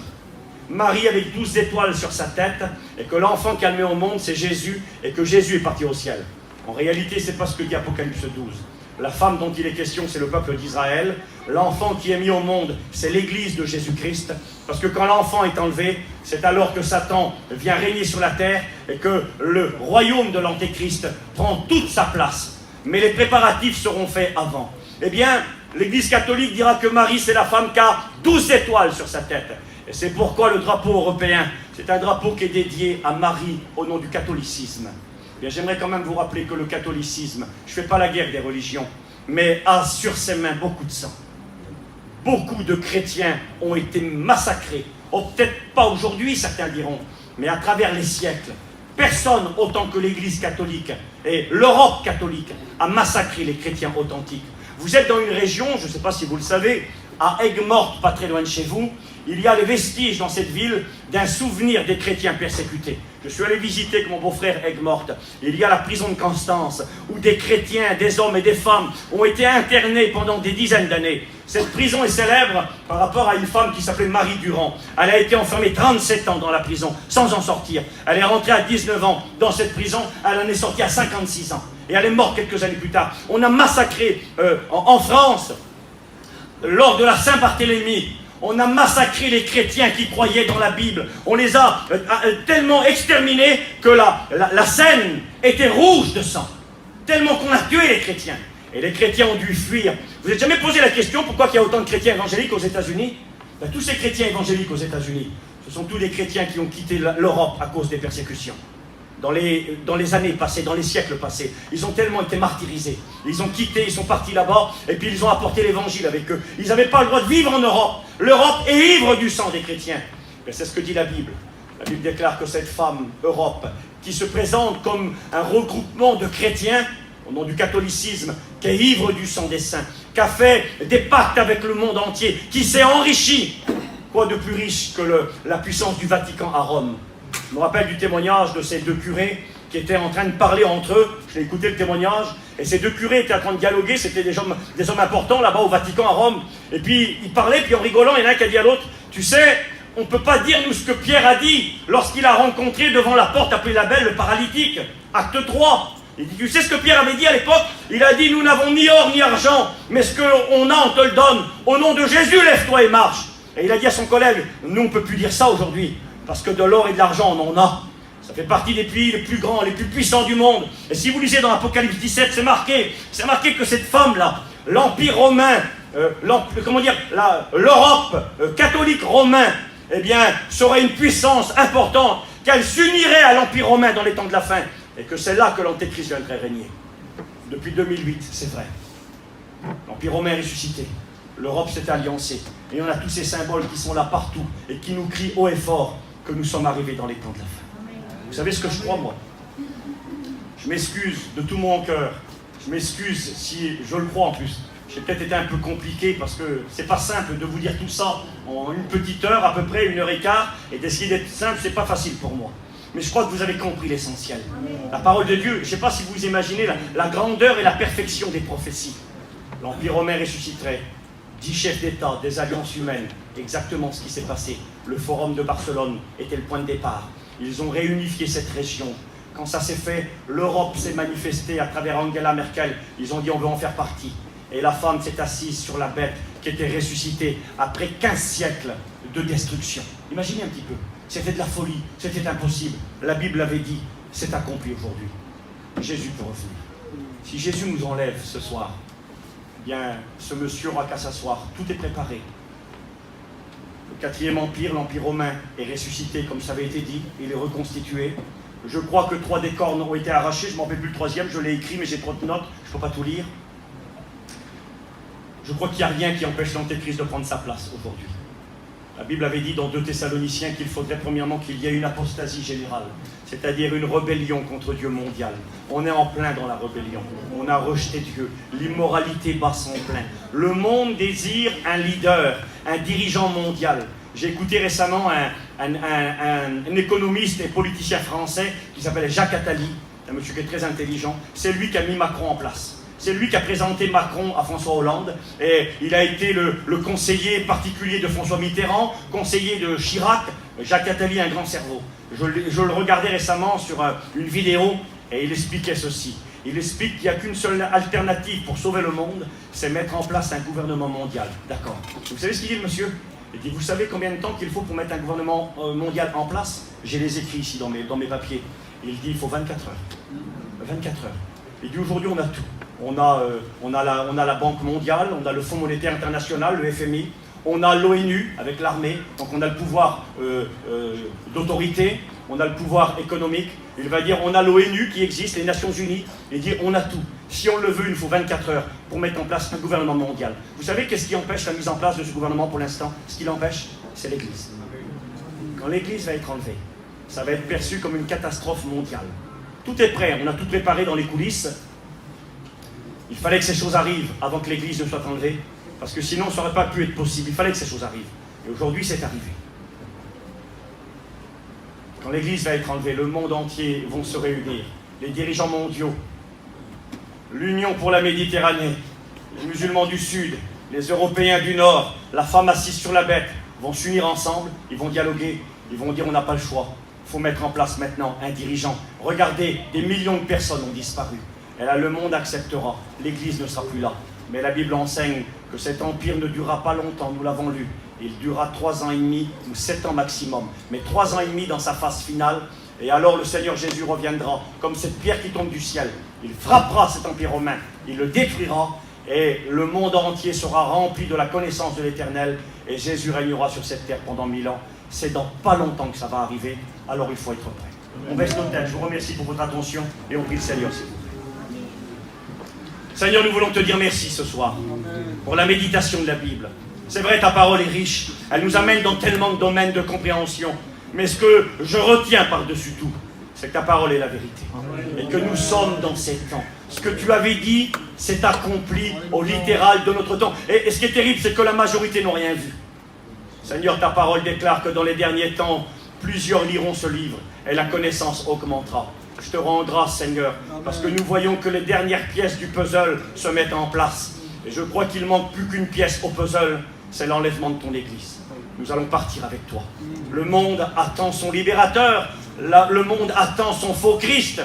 Marie avec 12 étoiles sur sa tête, et que l'enfant qu'elle met au monde, c'est Jésus, et que Jésus est parti au ciel. En réalité, c'est pas ce que dit Apocalypse 12. La femme dont il est question, c'est le peuple d'Israël. L'enfant qui est mis au monde, c'est l'église de Jésus-Christ. Parce que quand l'enfant est enlevé, c'est alors que Satan vient régner sur la terre et que le royaume de l'Antéchrist prend toute sa place. Mais les préparatifs seront faits avant. Eh bien, l'église catholique dira que Marie, c'est la femme qui a 12 étoiles sur sa tête. Et c'est pourquoi le drapeau européen, c'est un drapeau qui est dédié à Marie au nom du catholicisme. Bien, j'aimerais quand même vous rappeler que le catholicisme, je ne fais pas la guerre des religions, mais a sur ses mains beaucoup de sang. Beaucoup de chrétiens ont été massacrés. Oh, peut-être pas aujourd'hui, certains diront, mais à travers les siècles. Personne, autant que l'Église catholique et l'Europe catholique, a massacré les chrétiens authentiques. Vous êtes dans une région, je ne sais pas si vous le savez, à Aigues-Mortes, pas très loin de chez vous, il y a les vestiges dans cette ville d'un souvenir des chrétiens persécutés. Je suis allé visiter avec mon beau-frère Aigues-Mortes. Il y a la prison de Constance, où des chrétiens, des hommes et des femmes ont été internés pendant des dizaines d'années. Cette prison est célèbre par rapport à une femme qui s'appelait Marie Durand. Elle a été enfermée 37 ans dans la prison, sans en sortir. Elle est rentrée à 19 ans dans cette prison, elle en est sortie à 56 ans. Et elle est morte quelques années plus tard. On a massacré en France, lors de la Saint-Barthélemy, on a massacré les chrétiens qui croyaient dans la Bible. On les a tellement exterminés que la Seine était rouge de sang. Tellement qu'on a tué les chrétiens. Et les chrétiens ont dû fuir. Vous n'avez jamais posé la question pourquoi il y a autant de chrétiens évangéliques aux États-Unis? Tous ces chrétiens évangéliques aux États-Unis, ce sont tous des chrétiens qui ont quitté l'Europe à cause des persécutions. Dans les années passées, dans les siècles passés, ils ont tellement été martyrisés. Ils ont quitté, ils sont partis là-bas, et puis ils ont apporté l'évangile avec eux. Ils n'avaient pas le droit de vivre en Europe. L'Europe est ivre du sang des chrétiens. Mais c'est ce que dit la Bible. La Bible déclare que cette femme, Europe, qui se présente comme un regroupement de chrétiens, au nom du catholicisme, qui est ivre du sang des saints, qui a fait des pactes avec le monde entier, qui s'est enrichi. Quoi de plus riche que la puissance du Vatican à Rome? Je me rappelle du témoignage de ces deux curés qui étaient en train de parler entre eux. J'ai écouté le témoignage, et ces deux curés étaient en train de dialoguer. C'était des hommes importants là-bas au Vatican à Rome. Et puis ils parlaient, puis en rigolant, il y en a un qui a dit à l'autre, tu sais, on ne peut pas dire nous ce que Pierre a dit lorsqu'il a rencontré devant la porte appelée la Belle le paralytique. Acte 3. Il dit, tu sais ce que Pierre avait dit à l'époque? Il a dit, nous n'avons ni or ni argent, mais ce qu'on a, on te le donne. Au nom de Jésus, lève-toi et marche. Et il a dit à son collègue, nous on ne peut plus dire ça aujourd'hui, parce que de l'or et de l'argent, on en a. Ça fait partie des pays les plus grands, les plus puissants du monde. Et si vous lisez dans Apocalypse 17, c'est marqué que cette femme-là, l'Empire romain, l'Europe catholique romain, eh bien, serait une puissance importante, qu'elle s'unirait à l'Empire romain dans les temps de la fin, et que c'est là que l'Antéchrist viendrait régner. Depuis 2008, c'est vrai. L'Empire romain est ressuscité. L'Europe s'est alliancée. Et on a tous ces symboles qui sont là partout, et qui nous crient haut et fort que nous sommes arrivés dans les temps de la fin. Vous savez ce que je crois, moi? Je m'excuse de tout mon cœur. Je m'excuse si je le crois en plus. J'ai peut-être été un peu compliqué parce que c'est pas simple de vous dire tout ça en une petite heure, à peu près 1h15, et d'essayer d'être simple, c'est pas facile pour moi. Mais je crois que vous avez compris l'essentiel. La parole de Dieu, je ne sais pas si vous imaginez la grandeur et la perfection des prophéties. L'Empire romain ressusciterait, 10 chefs d'État, des alliances humaines, exactement ce qui s'est passé. Le forum de Barcelone était le point de départ. Ils ont réunifié cette région. Quand ça s'est fait, l'Europe s'est manifestée à travers Angela Merkel. Ils ont dit on veut en faire partie. Et la femme s'est assise sur la bête qui était ressuscitée après 15 siècles de destruction. Imaginez un petit peu. C'était de la folie, c'était impossible. La Bible avait dit, c'est accompli aujourd'hui. Jésus peut revenir. Si Jésus nous enlève ce soir, eh bien, ce monsieur aura qu'à s'asseoir. Tout est préparé. Le 4e empire, l'Empire romain, est ressuscité, comme ça avait été dit. Il est reconstitué. Je crois que 3 des cornes ont été arrachées. Je ne m'en rappelle plus le 3e, je l'ai écrit, mais j'ai trop de notes. Je ne peux pas tout lire. Je crois qu'il n'y a rien qui empêche l'Antéchrist de prendre sa place aujourd'hui. La Bible avait dit dans 2 Thessaloniciens qu'il faudrait premièrement qu'il y ait une apostasie générale, c'est-à-dire une rébellion contre Dieu mondial. On est en plein dans la rébellion. On a rejeté Dieu. L'immoralité bat son plein. Le monde désire un leader, un dirigeant mondial. J'ai écouté récemment un économiste et politicien français qui s'appelle Jacques Attali, un monsieur qui est très intelligent. C'est lui qui a mis Macron en place. C'est lui qui a présenté Macron à François Hollande, et il a été le conseiller particulier de François Mitterrand, conseiller de Chirac, Jacques Attali a un grand cerveau. Je le regardais récemment sur une vidéo et il expliquait ceci. Il explique qu'il n'y a qu'une seule alternative pour sauver le monde, c'est mettre en place un gouvernement mondial. D'accord. Vous savez ce qu'il dit, le monsieur? Il dit, vous savez combien de temps qu'il faut pour mettre un gouvernement mondial en place? J'ai les écrits ici dans mes papiers. Il dit, il faut 24 heures. 24 heures. Il dit, aujourd'hui, on a tout. On a la Banque mondiale, on a le Fonds monétaire international, le FMI, on a l'ONU avec l'armée, donc on a le pouvoir d'autorité, on a le pouvoir économique. Il va dire, on a l'ONU qui existe, les Nations Unies, il dit, on a tout. Si on le veut, il nous faut 24 heures pour mettre en place un gouvernement mondial. Vous savez qu'est-ce qui empêche la mise en place de ce gouvernement pour l'instant? Ce qui l'empêche, c'est l'Église. Quand l'Église va être enlevée, ça va être perçu comme une catastrophe mondiale. Tout est prêt, on a tout préparé dans les coulisses. Il fallait que ces choses arrivent avant que l'Église ne soit enlevée, parce que sinon ça n'aurait pas pu être possible. Il fallait que ces choses arrivent. Et aujourd'hui, c'est arrivé. Quand l'Église va être enlevée, le monde entier vont se réunir. Les dirigeants mondiaux, l'Union pour la Méditerranée, les musulmans du Sud, les Européens du Nord, la femme assise sur la bête, vont s'unir ensemble, ils vont dialoguer, ils vont dire on n'a pas le choix. Il faut mettre en place maintenant un dirigeant. Regardez, des millions de personnes ont disparu. Et là, le monde acceptera. L'Église ne sera plus là. Mais la Bible enseigne que cet empire ne durera pas longtemps, nous l'avons lu. Il durera 3 ans et demi ou 7 ans maximum. Mais 3 ans et demi dans sa phase finale. Et alors le Seigneur Jésus reviendra comme cette pierre qui tombe du ciel. Il frappera cet empire romain. Il le détruira. Et le monde entier sera rempli de la connaissance de l'Éternel. Et Jésus régnera sur cette terre pendant 1000 ans. C'est dans pas longtemps que ça va arriver. Alors il faut être prêt. On baisse nos têtes. Je vous remercie pour votre attention. Et on prie le Seigneur, s'il vous plaît. Seigneur, nous voulons te dire merci ce soir pour la méditation de la Bible. C'est vrai, ta parole est riche. Elle nous amène dans tellement de domaines de compréhension. Mais ce que je retiens par-dessus tout, c'est que ta parole est la vérité. Et que nous sommes dans ces temps. Ce que tu avais dit, c'est accompli au littéral de notre temps. Et ce qui est terrible, c'est que la majorité n'ont rien vu. Seigneur, ta parole déclare que dans les derniers temps, plusieurs liront ce livre et la connaissance augmentera. Je te rends grâce, Seigneur, parce que nous voyons que les dernières pièces du puzzle se mettent en place. Et je crois qu'il ne manque plus qu'une pièce au puzzle, c'est l'enlèvement de ton Église. Nous allons partir avec toi. Le monde attend son libérateur, le monde attend son faux Christ.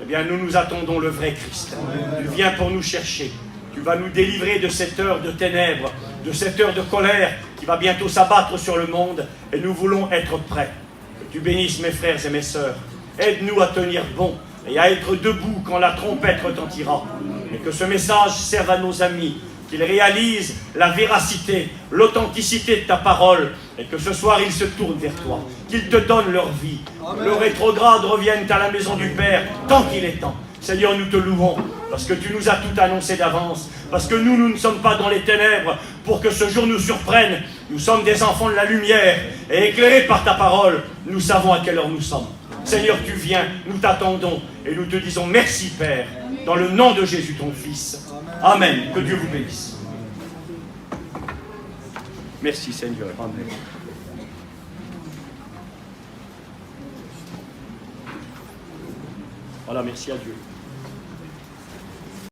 Eh bien, nous attendons le vrai Christ. Tu viens pour nous chercher. Tu vas nous délivrer de cette heure de ténèbres, de cette heure de colère qui va bientôt s'abattre sur le monde. Et nous voulons être prêts. Que tu bénisses mes frères et mes sœurs. Aide-nous à tenir bon et à être debout quand la trompette retentira. Et que ce message serve à nos amis, qu'ils réalisent la véracité, l'authenticité de ta parole, et que ce soir ils se tournent vers toi, qu'ils te donnent leur vie. Le rétrograde revienne à la maison du Père, tant qu'il est temps. Seigneur, nous te louons, parce que tu nous as tout annoncé d'avance, parce que nous ne sommes pas dans les ténèbres, pour que ce jour nous surprenne. Nous sommes des enfants de la lumière, et éclairés par ta parole, nous savons à quelle heure nous sommes. Seigneur, tu viens, nous t'attendons et nous te disons merci, Père, dans le nom de Jésus, ton Fils. Amen. Que Dieu vous bénisse. Merci, Seigneur. Amen. Voilà, merci à Dieu.